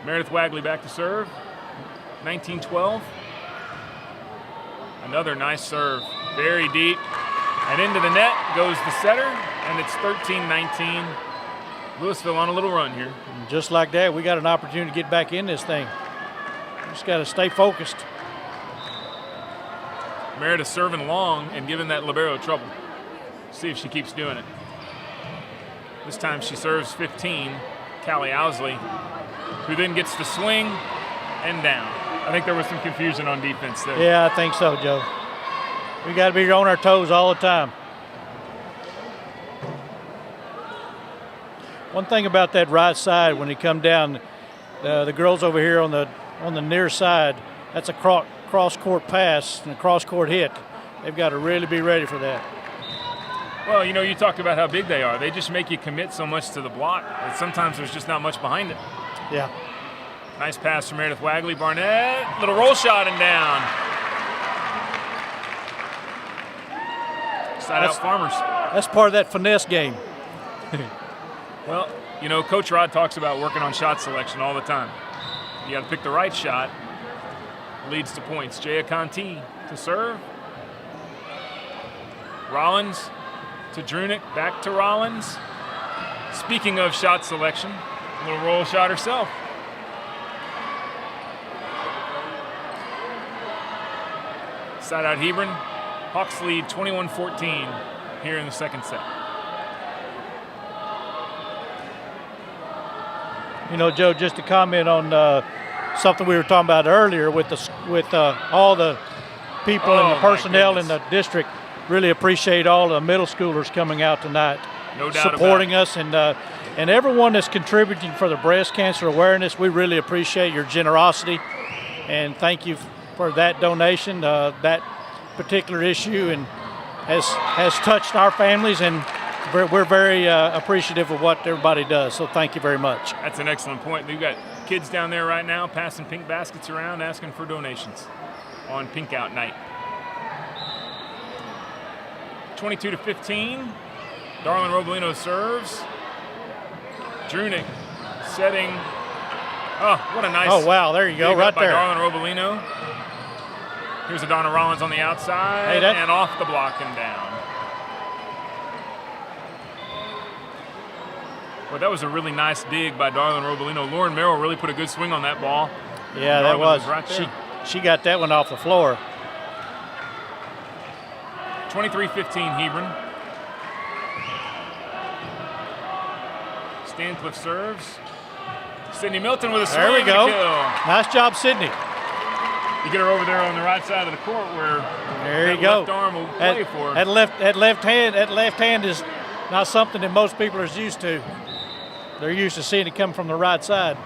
Meredith Wagley back to serve. 19-12. Another nice serve. Very deep. And into the net goes the setter, and it's 13-19. Louisville on a little run here. And just like that, we got an opportunity to get back in this thing. Just got to stay focused. Meredith serving long and giving that libero trouble. See if she keeps doing it. This time she serves 15, Callie Owsley, who then gets the swing and down. I think there was some confusion on defense there. Yeah, I think so, Joe. We got to be on our toes all the time. One thing about that right side, when you come down, the girls over here on the near side, that's a cross-court pass and a cross-court hit. They've got to really be ready for that. Well, you talked about how big they are. They just make you commit so much to the block that sometimes there's just not much behind it. Yeah. Nice pass from Meredith Wagley. Barnett, little roll shot and down. Side out Farmers. That's part of that finesse game. Well, Coach Rod talks about working on shot selection all the time. You got to pick the right shot. Leads to points. Jaya Conti to serve. Rollins to Drunick, back to Rollins. Speaking of shot selection, a little roll shot herself. Side out Hebron. Hawks lead 21-14 here in the second set. Joe, just to comment on something we were talking about earlier with all the people and the personnel in the district. really appreciate all the middle schoolers coming out tonight, No doubt supporting about it. us, and everyone that's contributing for the breast cancer awareness. We really appreciate your generosity, and thank you for that donation. That particular issue and has touched our families, and we're very appreciative of what everybody does. So thank you very much. That's an excellent point. We've got kids down there right now passing pink baskets around, asking for donations on Pink Out Night. 22-15. Darlin Robolino serves. Drunick setting. Oh, what a nice. Oh, wow. There you go. dig Right up by there. Darlin Robolino. Here's Adonna Rollins on the outside and off the block and down. Well, that was a really nice dig by Darlin Robolino. Lauren Merrill really put a good swing on that ball. Yeah, that was. Right there. She got that one off the floor. 23-15 Hebron. Stancliffe serves. Sydney Milton with a swing. There we go. And a kill. Nice job, Sydney. You get her over there on the right side of the court where there that you go. left arm will play for her. That left hand is not something that most people are used to. They're used to seeing it come from the right side.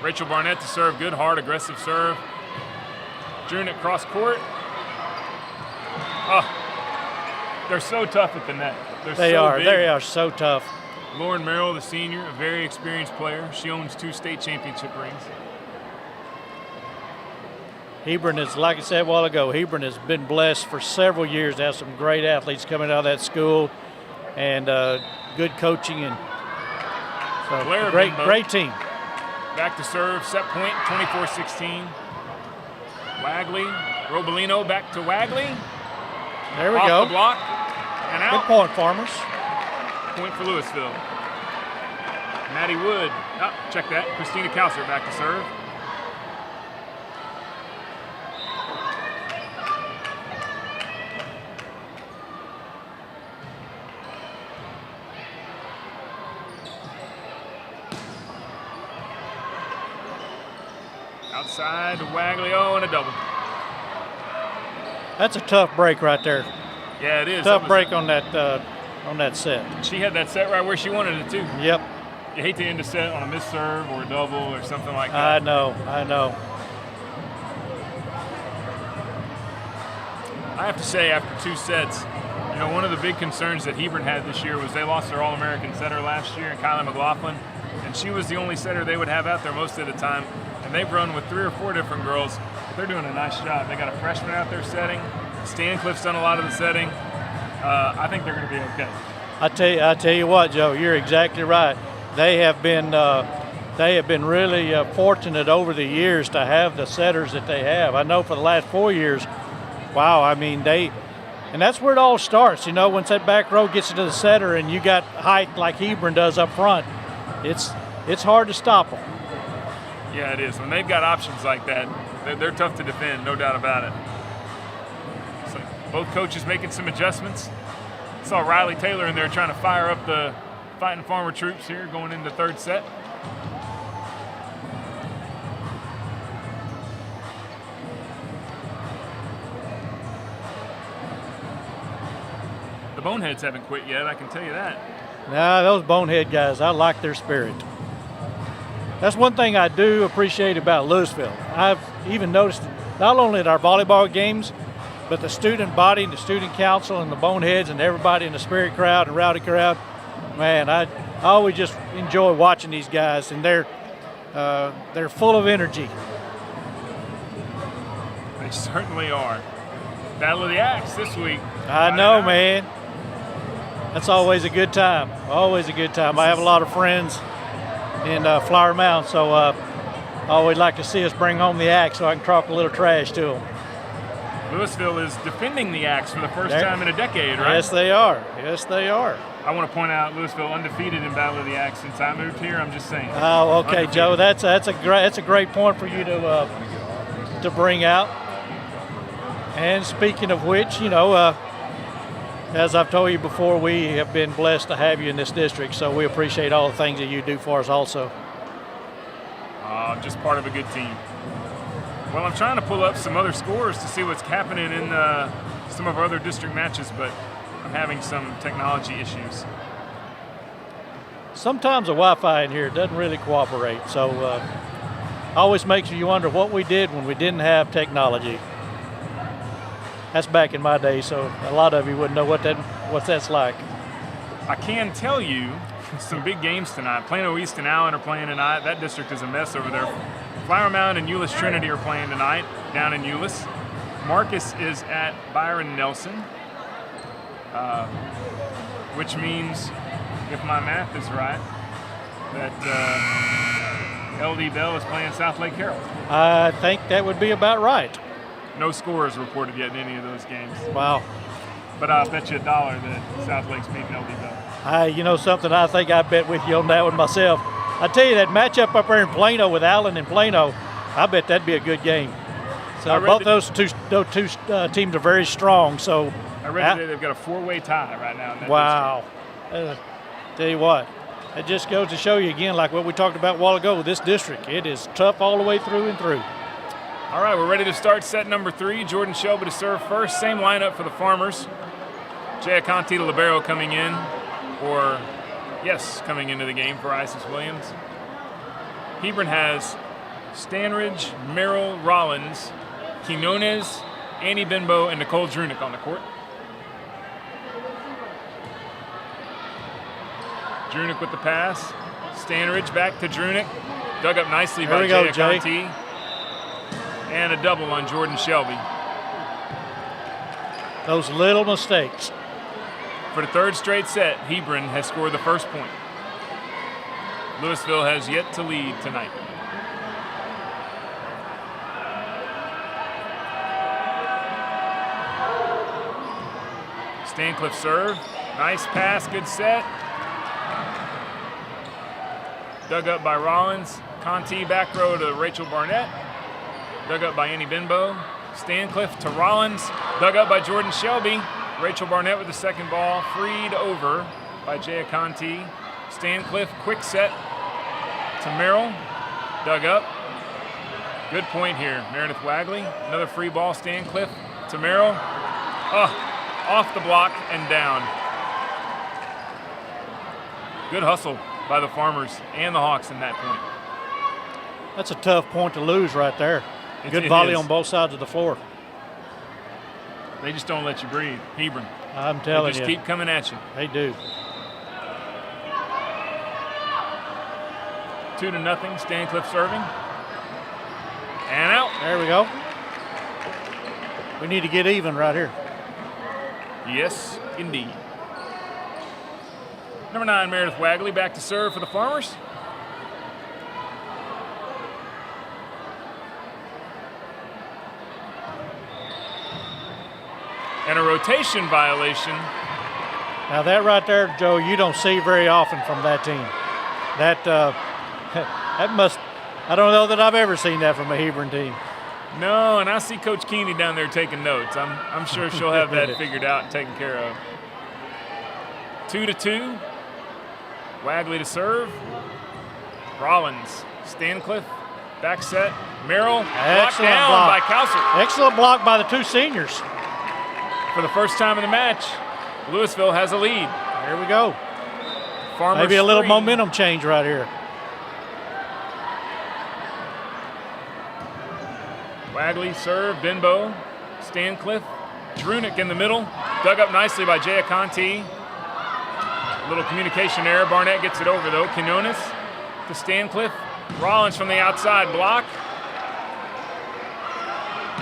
Rachel Barnett to serve. Good, hard, aggressive serve. Drunick cross court. Oh, they're so tough at the net. They are so tough. Lauren Merrill, the senior, a very experienced player. She owns 2 state championship rings. Hebron is, like I said a while ago, Hebron has been blessed for several years to have some great athletes coming out of that school, and good coaching, and so great team. Back to serve, set point, 24-16. Wagley, Robolino back to Wagley. There we Off go. the block and out. Good point, Farmers. Point for Louisville. Maddie Wood. Oh, check that. Christina Kauser back to serve. Outside to Wagley. Oh, and a double. That's a tough break right there. Yeah, it is. Tough break on that set. She had that set right where she wanted it too. Yep. You hate to end a set on a missed serve or a double or something like that. I know. I have to say, after 2 sets, you know, one of the big concerns that Hebron had this year was they lost their All-American setter last year, Kylie McLaughlin, and she was the only setter they would have out there most of the time. And they've run with 3 or 4 different girls. They're doing a nice job. They got a freshman out there setting. Stancliffe's done a lot of the setting. I think they're going to be okay. I tell you what, Joe, you're exactly right. They have been really fortunate over the years to have the setters that they have. I know for the last 4 years, wow. I mean, and that's where it all starts. You know, once that back row gets into the setter and you got height like Hebron does up front, it's hard to stop them. Yeah, it is. When they've got options like that, they're tough to defend, no doubt about it. So both coaches making some adjustments. Saw Riley Taylor in there trying to fire up the Fighting Farmer troops here going into the 3rd set. The Boneheads haven't quit yet, I can tell you that. Nah, those Bonehead guys, I like their spirit. That's one thing I do appreciate about Louisville. I've even noticed not only at our volleyball games, but the student body and the student council and the Boneheads and everybody in the spirit crowd and rowdy crowd. Man, I always just enjoy watching these guys, and they're full of energy. They certainly are. Battle of the Axe this week. I know, man. That's always a good time. Always a good time. I have a lot of friends in Flower Mound, so I always like to see us bring home the Axe so I can talk a little trash to them. Louisville is defending the Axe for the first time in a decade, right? Yes, they are. Yes, they are. I want to point out Louisville undefeated in Battle of the Axe since I moved here. I'm just saying. Oh, okay, undefeated. Joe. That's a great point for you to bring out. And speaking of which, you know, as I've told you before, we have been blessed to have you in this district, so we appreciate all the things that you do for us also. Just part of a good team. Well, I'm trying to pull up some other scores to see what's happening in some of our other district matches, but I'm having some technology issues. Sometimes the Wi-Fi in here doesn't really cooperate, so always makes you wonder what we did when we didn't have technology. That's back in my day, so a lot of you wouldn't know what that's like. I can tell you some big games tonight. Plano East and Allen are playing tonight. That district is a mess over there. Flower Mound and Euless Trinity are playing tonight down in Euless. Marcus is at Byron Nelson, which means, if my math is right, that LD Bell is playing South Lake Carroll. I think that would be about right. No scores reported yet in any of those games. Wow. But I'll bet you $1 that South Lake's beating LD Bell. You know something, I think I bet with you on that one myself. I tell you, that matchup up there in Plano with Allen and Plano, I bet that'd be a good game. So both those two teams are very strong. So I read that they've got a 4-way tie right now in that wow. Tell you what, it just goes to show you again, like what we talked about a while ago with this district. It is tough all the way through and through. All right, we're ready to start set number 3. Jordan Shelby to serve first. Same lineup for the Farmers. Jay Aconte, the libero, coming in, coming into the game for Isis Williams. Hebron has Stanridge, Merrill, Rollins, Quinones, Annie Benbow, and Nicole Drunick on the court. Drunick with the pass. Stanridge back to Drunick. Dug up nicely by Jay Aconte. And a double on Jordan Shelby. Those little mistakes. For the third straight set, Hebron has scored the first point. Louisville has yet to lead tonight. Stancliffe serve. Nice pass, good set. Dug up by Rollins. Conti back row to Rachel Barnett. Dug up by Annie Benbow. Stancliffe to Rollins. Dug up by Jordan Shelby. Rachel Barnett with the second ball. Freed over by Jay Aconte. Stancliffe, quick set to Merrill. Dug up. Good point here. Meredith Wagley. Another free ball. Stancliffe to Merrill. Off the block and down. Good hustle by the Farmers and the Hawks in that point. That's a tough point to lose right there. Good volley on both sides of the floor. They just don't let you breathe. Hebron. I'm telling you. They just keep coming at you. They do. 2-0. Stancliffe serving. And out. There we go. We need to get even right here. Yes, indeed. Number 9, Meredith Wagley, back to serve for the Farmers. And a rotation violation. Now that right there, Joe, you don't see very often from that team. That must, I don't know that I've ever seen that from a Hebron team. No, and I see Coach Keeney down there taking notes. I'm sure she'll have that figured out and taken care of. 2-2. Wagley to serve. Rollins, Stancliffe, back set. Merrill, blocked down by Couser. Excellent block by the two seniors. For the first time in the match, Louisville has a lead. There we go. Farmers maybe a little momentum change right here. Wagley serve, Benbow, Stancliffe, Drunick in the middle. Dug up nicely by Jay Aconte. A little communication error. Barnett gets it over though. Quinones to Stancliffe. Rollins from the outside block.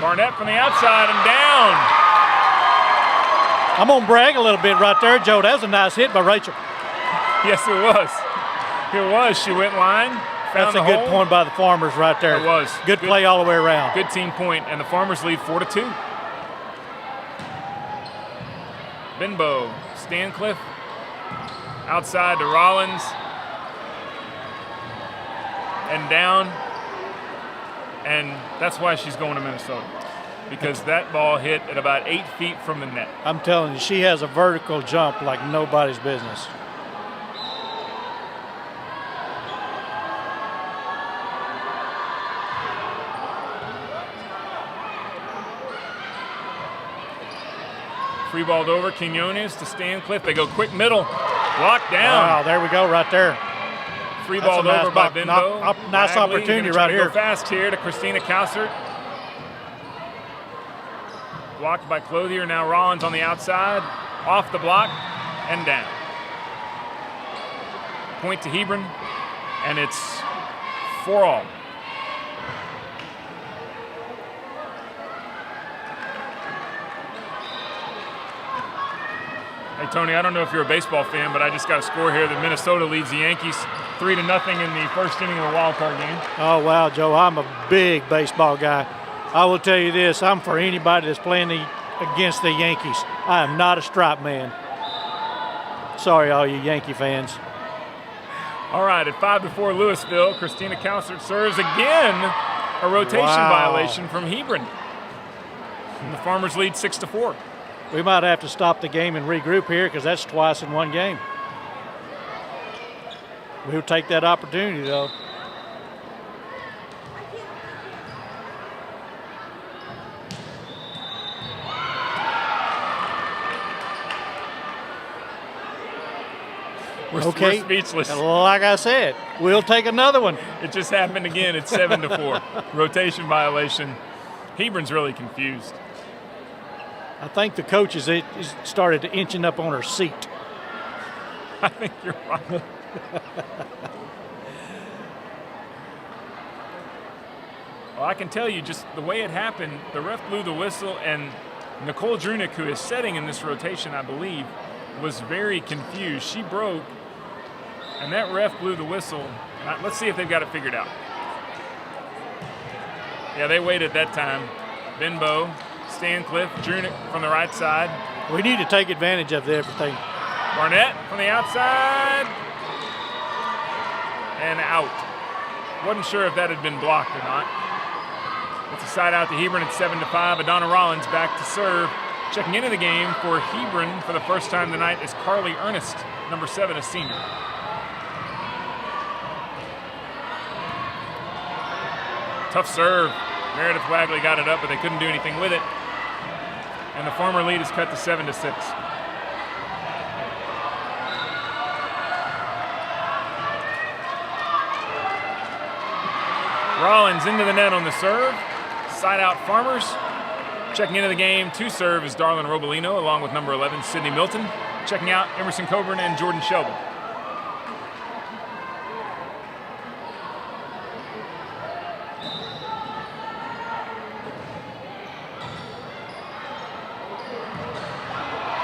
Barnett from the outside and down. I'm going to brag a little bit right there, Joe. That was a nice hit by Rachel. Yes, it was. It was. She went line. That's a good point by the Farmers right there. It was. Good play all the way around. Good team point, and the Farmers lead 4-2. Benbow, Stancliffe, outside to Rollins, and down. And that's why she's going to Minnesota, because that ball hit at about 8 feet from the net. I'm telling you, she has a vertical jump like nobody's business. Free balled over, Quinones to Stancliffe. They go quick middle, locked down. Wow, there we go right there. Free balled over by Benbow. Nice opportunity right here. Go fast here to Christina Cowsert. Blocked by Clothier. Now Rollins on the outside, off the block and down. Point to Hebron, and it's 4-all. Hey, Tony, I don't know if you're a baseball fan, but I just got a score here that Minnesota leads the Yankees 3-0 in the first inning of the wild card game. Oh, wow, Joe, I'm a big baseball guy. I will tell you this, I'm for anybody that's playing against the Yankees. I am not a stripe man. Sorry, all you Yankee fans. All right, at 5-4 Louisville, Christina Cowsert serves again. A rotation violation from Hebron. And the Farmers lead 6-4. We might have to stop the game and regroup here because that's twice in one game. We'll take that opportunity, though. We're speechless. Like I said, we'll take another one. It just happened again. It's 7-4. Rotation violation. Hebron's really confused. I think the coaches started inching up on her seat. I think you're right. Well, I can tell you just the way it happened, the ref blew the whistle, and Nicole Drunick, who is setting in this rotation, I believe, was very confused. She broke, and that ref blew the whistle. Let's see if they've got it figured out. Yeah, they waited that time. Benbow, Stancliffe, Drunick from the right side. We need to take advantage of everything. Barnett from the outside. And out. Wasn't sure if that had been blocked or not. It's a side out to Hebron at 7-5. Adonna Rollins back to serve. Checking into the game for Hebron for the first time tonight is Carly Ernest, number 7, a senior. Tough serve. Meredith Wagley got it up, but they couldn't do anything with it. And the Farmer lead is cut to 7-6. Rollins into the net on the serve. Side out Farmers. Checking into the game to serve is Darlin Robolino, along with number 11, Sydney Milton. Checking out Emerson Coburn and Jordan Shelby.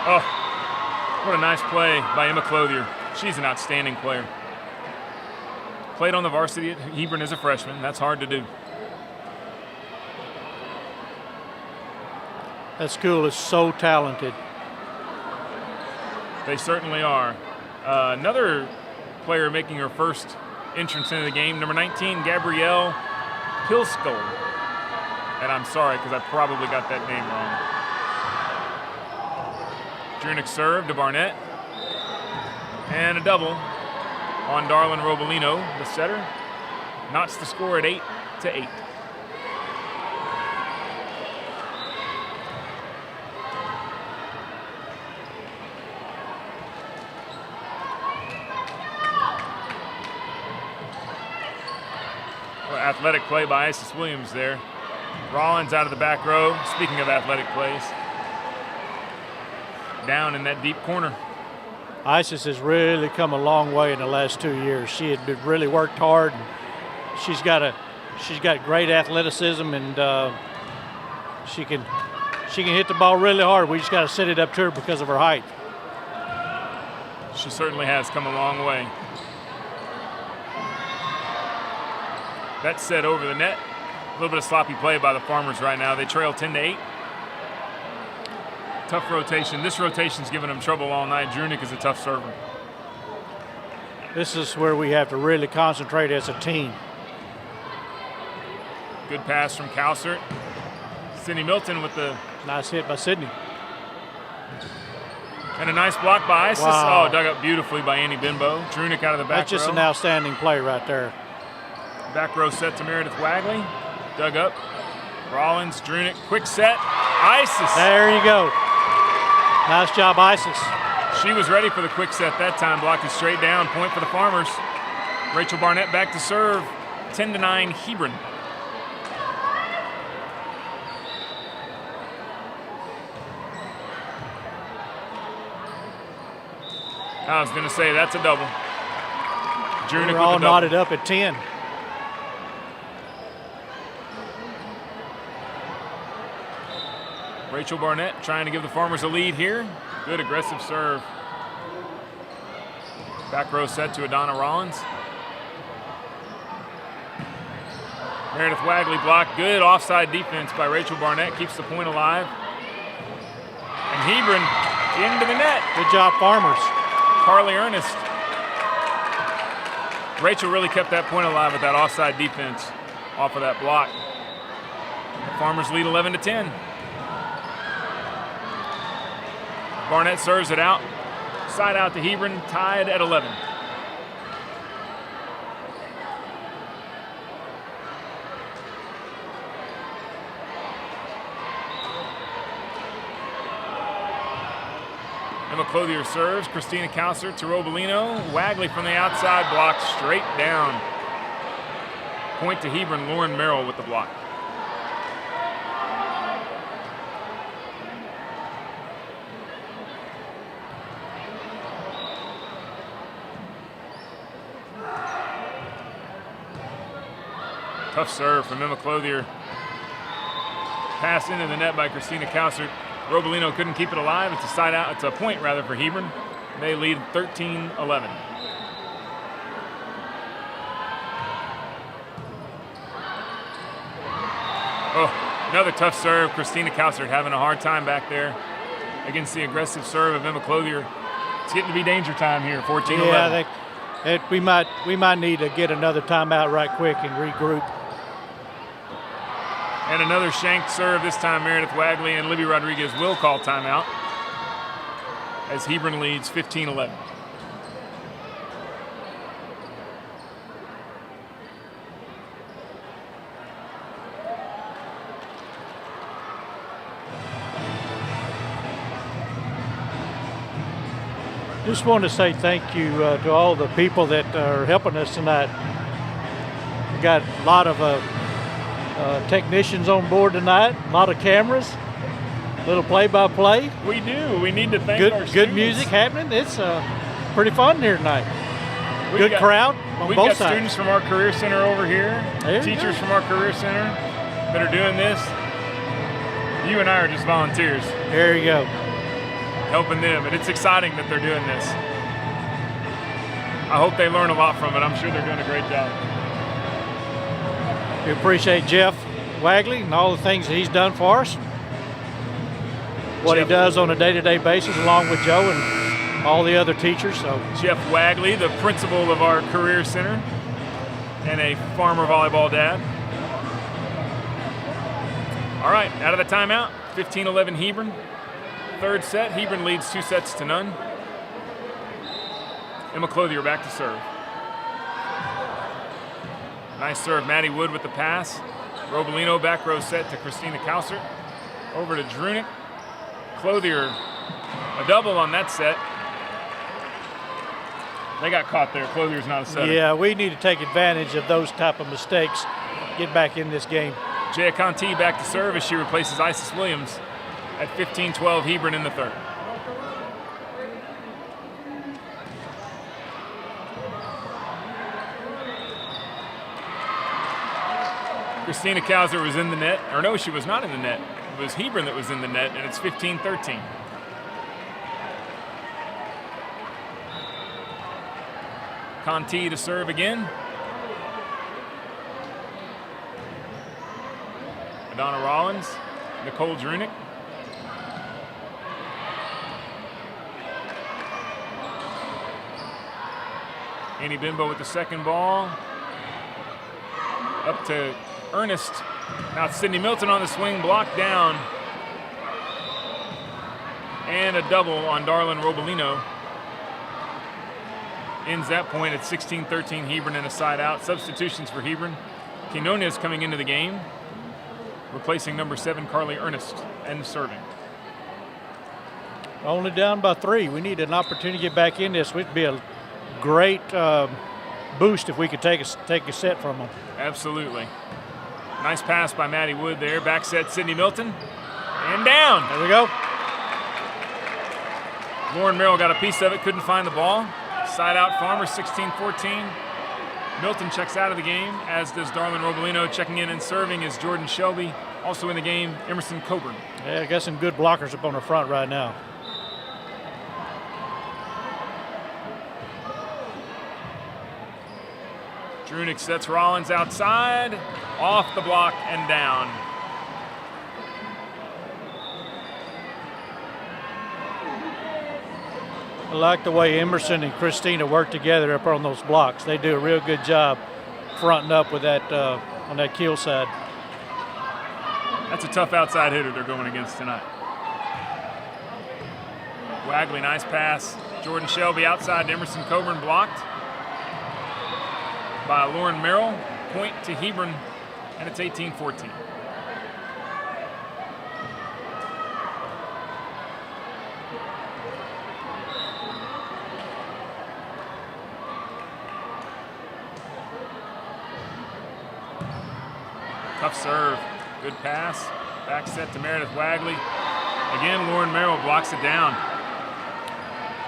Oh, what a nice play by Emma Clothier. She's an outstanding player. Played on the varsity at Hebron as a freshman. That's hard to do. That school is so talented. They certainly are. Another player making her first entrance into the game, number 19, Gabrielle Pilskull. And I'm sorry because I probably got that name wrong. Drunick serve to Barnett. And a double on Darlin Robolino, the setter. Knots the score at 8-8. Well, athletic play by Isis Williams there. Rollins out of the back row. Speaking of athletic plays. Down in that deep corner. Isis has really come a long way in the last 2 years. She had really worked hard. And she's got great athleticism, and she can hit the ball really hard. We just got to set it up to her because of her height. She certainly has come a long way. That's set over the net. A little bit of sloppy play by the Farmers right now. They trail 10-8. Tough rotation. This rotation's given them trouble all night. Drunick is a tough server. This is where we have to really concentrate as a team. Good pass from Cowsert. Sydney Milton with the... Nice hit by Sydney. And a nice block by Isis. Wow. Oh, dug up beautifully by Annie Benbow. Drunick out of the back row. That's just an outstanding play right there. Back row set to Meredith Wagley. Dug up. Rollins, Drunick, quick set. Isis. There you go. Nice job, Isis. She was ready for the quick set that time, blocking straight down. Point for the Farmers. Rachel Barnett back to serve. 10-9 Hebron. I was going to say that's a double. Jurnick We're all knotted up at 10. Rachel Barnett trying to give the Farmers a lead here. Good aggressive serve. Back row set to Adana Rollins. Meredith Wagley blocked. Good offside defense by Rachel Barnett. Keeps the point alive. And Hebron into the net. Good job, Farmers. Carly Ernest. Rachel really kept that point alive with that offside defense off of that block. The Farmers lead 11-10. Barnett serves it out. Side out to Hebron, tied at 11. Emma Clothier serves. Christina Kauser to Robolino. Wagley from the outside, blocked straight down. Point to Hebron, Lauren Merrill with the block. Tough serve from Emma Clothier. Pass into the net by Christina Kauser. Robolino couldn't keep it alive. It's a side out. It's a point rather for Hebron. They lead 13-11. Oh, another tough serve. Christina Kauser having a hard time back there against the aggressive serve of Emma Clothier. It's getting to be danger time here. 14-11. Yeah, we might need to get another timeout right quick and regroup. And another shanked serve, this time Meredith Wagley and Libby Rodriguez will call timeout as Hebron leads 15-11. Just want to say thank you to all the people that are helping us tonight. We got a lot of technicians on board tonight, a lot of cameras, little play-by-play. We do. We need to thank our students. Good music happening. It's pretty fun here tonight. Good crowd on both sides. Students from our Career Center over here, teachers from our Career Center that are doing this. You and I are just volunteers. There you go. Helping them, and it's exciting that they're doing this. I hope they learn a lot from it. I'm sure they're doing a great job. We appreciate Jeff Wagley and all the things that he's done for us. What he does on a day-to-day basis along with Joe and all the other teachers. So Jeff Wagley, the principal of our Career Center and a Farmer volleyball dad. All right, out of the timeout, 15-11 Hebron. Third set, Hebron leads 2-0. Emma Clothier back to serve. Nice serve, Maddie Wood with the pass. Robolino back row set to Christina Kauser. Over to Drunick. Clothier, a double on that set. They got caught there. Clothier's not a setter. Yeah, we need to take advantage of those type of mistakes. Get back in this game. Jaya Conti back to serve as she replaces Isis Williams at 15-12 Hebron in the third. Christina Kauser was in the net, or no, she was not in the net. It was Hebron that was in the net, and it's 15-13. Conti to serve again. Adana Rollins, Nicole Drunick. Annie Bimbo with the second ball. Up to Ernest. Now it's Sydney Milton on the swing, blocked down. And a double on Darlin Robolino. Ends that point at 16-13 Hebron and a side out. Substitutions for Hebron. Quinones coming into the game, replacing number 7 Carly Ernest and serving. Only down by 3. We need an opportunity to get back in this. It'd be a great boost if we could take a set from them. Absolutely. Nice pass by Maddie Wood there. Back set, Sydney Milton. And down. There we go. Lauren Merrill got a piece of it, couldn't find the ball. Side out Farmer, 16-14. Milton checks out of the game, as does Darlin Robolino. Checking in and serving is Jordan Shelby. Also in the game, Emerson Coburn. Yeah, got some good blockers up on the front right now. Drunick sets Rollins outside, off the block and down. I like the way Emerson and Christina work together up on those blocks. They do a real good job fronting up with that on that keel side. That's a tough outside hitter they're going against tonight. Wagley, nice pass. Jordan Shelby outside, Emerson Coburn blocked by Lauren Merrill. Point to Hebron, and it's 18-14. Tough serve. Good pass. Back set to Meredith Wagley. Again, Lauren Merrill blocks it down.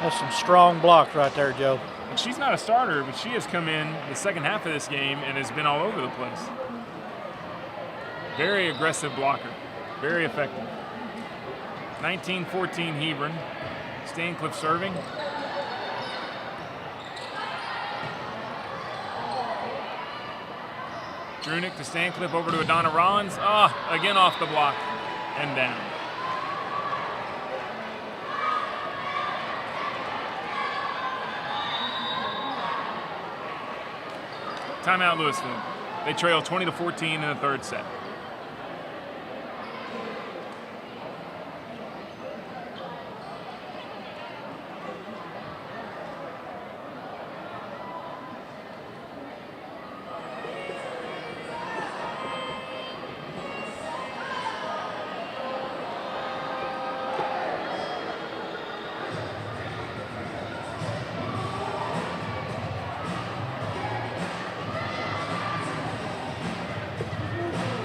That's some strong blocks right there, Joe. And she's not a starter, but she has come in the second half of this game and has been all over the place. Very aggressive blocker. Very effective. 19-14 Hebron. Stancliffe serving. Drunick to Stancliffe, over to Adonna Rollins. Again off the block and down. Timeout Louisville. They trail 20-14 in the third set.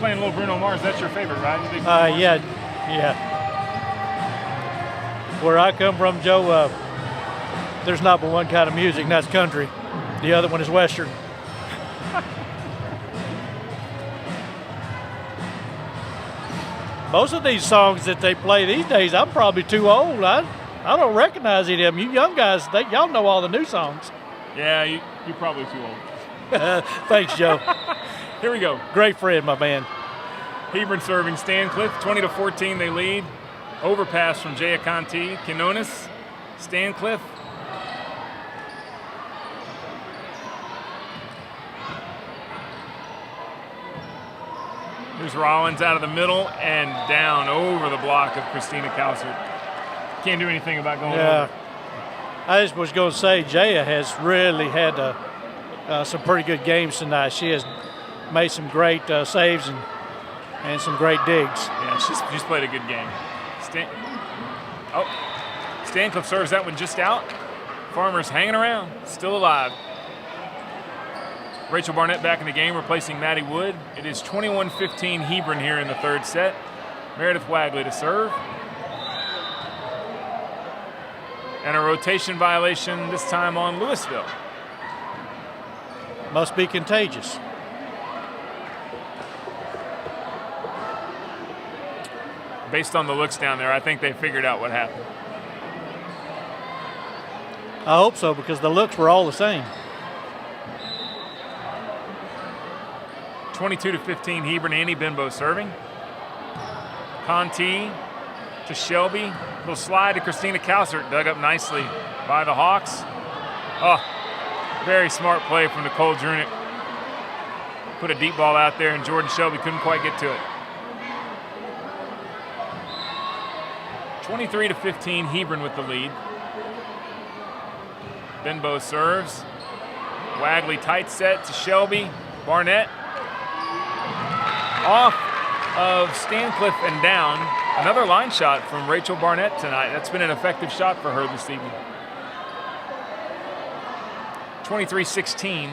Playing a little Bruno Mars, that's your favorite, right? Yeah. Where I come from, Joe, there's not but one kind of music, and that's country. The other one is Western. Most of these songs that they play these days, I'm probably too old. I don't recognize any of them. You young guys, y'all know all the new songs. Yeah, you're probably too old. Thanks, Joe. Here we go. Great friend, my man. Hebron serving Stancliffe, 20-14 they lead. Overpass from Jaya Conti. Quinones, Stancliffe. Here's Rollins out of the middle and down over the block of Christina Cowsert. Can't do anything about going over. I just was going to say, Jaya has really had some pretty good games tonight. She has made some great saves and some great digs. Yeah, she's played a good game. Stancliffe serves that one just out. Farmer's hanging around, still alive. Rachel Barnett back in the game, replacing Maddie Wood. It is 21-15 Hebron here in the third set. Meredith Wagley to serve. And a rotation violation this time on Louisville. Must be contagious. Based on the looks down there, I think they figured out what happened. I hope so, because the looks were all the same. 22-15 Hebron. Annie Benbow serving. Conti to Shelby. Little slide to Christina Cowsert, dug up nicely by the Hawks. Very smart play from Nicole Drunick. Put a deep ball out there, and Jordan Shelby couldn't quite get to it. 23-15 Hebron with the lead. Benbow serves. Wagley tight set to Shelby. Barnett off of Stancliffe and down. Another line shot from Rachel Barnett tonight. That's been an effective shot for her this evening. 23-16.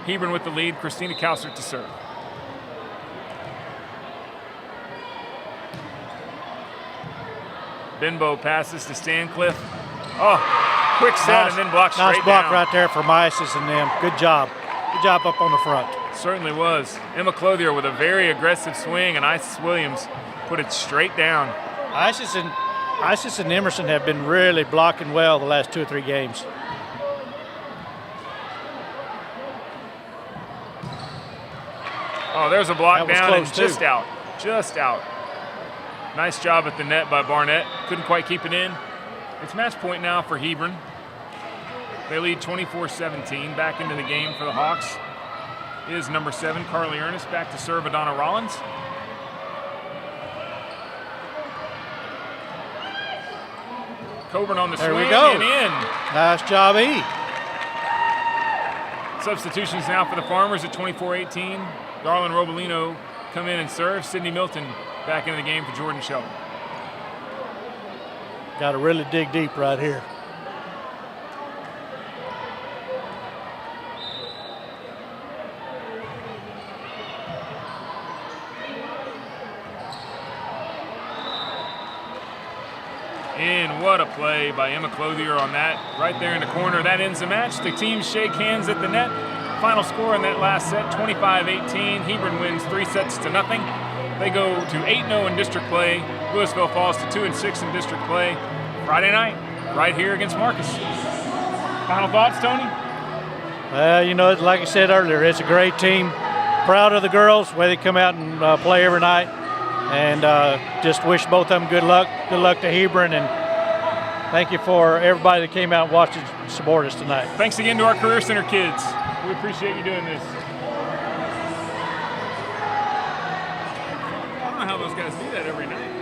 Hebron with the lead. Christina Kausert to serve. Benbow passes to Stancliffe. Oh, quick set and then blocked straight down. Nice block right there from Isis and them. Good job. Good job up on the front. Certainly was. Emma Clothier with a very aggressive swing, and Isis Williams put it straight down. Isis and Emerson have been really blocking well the last 2 or 3 games. Oh, there's a block down and too. just out. Just out. Nice job at the net by Barnett. Couldn't quite keep it in. It's match point now for Hebron. They lead 24-17. Back into the game for the Hawks is number 7, Carly Ernest. Back to serve Adonna Rollins. Coburn on the swing and in. Nice job, E. Substitutions now for the Farmers at 24-18. Darlin Robolino come in and serve. Sydney Milton back into the game for Jordan Shelton. Got to really dig deep right here. And what a play by Emma Clothier on that. Right there in the corner. That ends the match. The teams shake hands at the net. Final score in that last set, 25-18. Hebron wins 3-0. They go to 8-0 in district play. Louisville falls to 2-6 in district play. Friday night, right here against Marcus. Final thoughts, Tony? Well, you know, like I said earlier, it's a great team. Proud of the girls, the way they come out and play every night. And just wish both of them good luck. Good luck to Hebron, and thank you for everybody that came out and watched and supported us tonight. Thanks again to our Career Center kids. We appreciate you doing this. I don't know how those guys do that every night.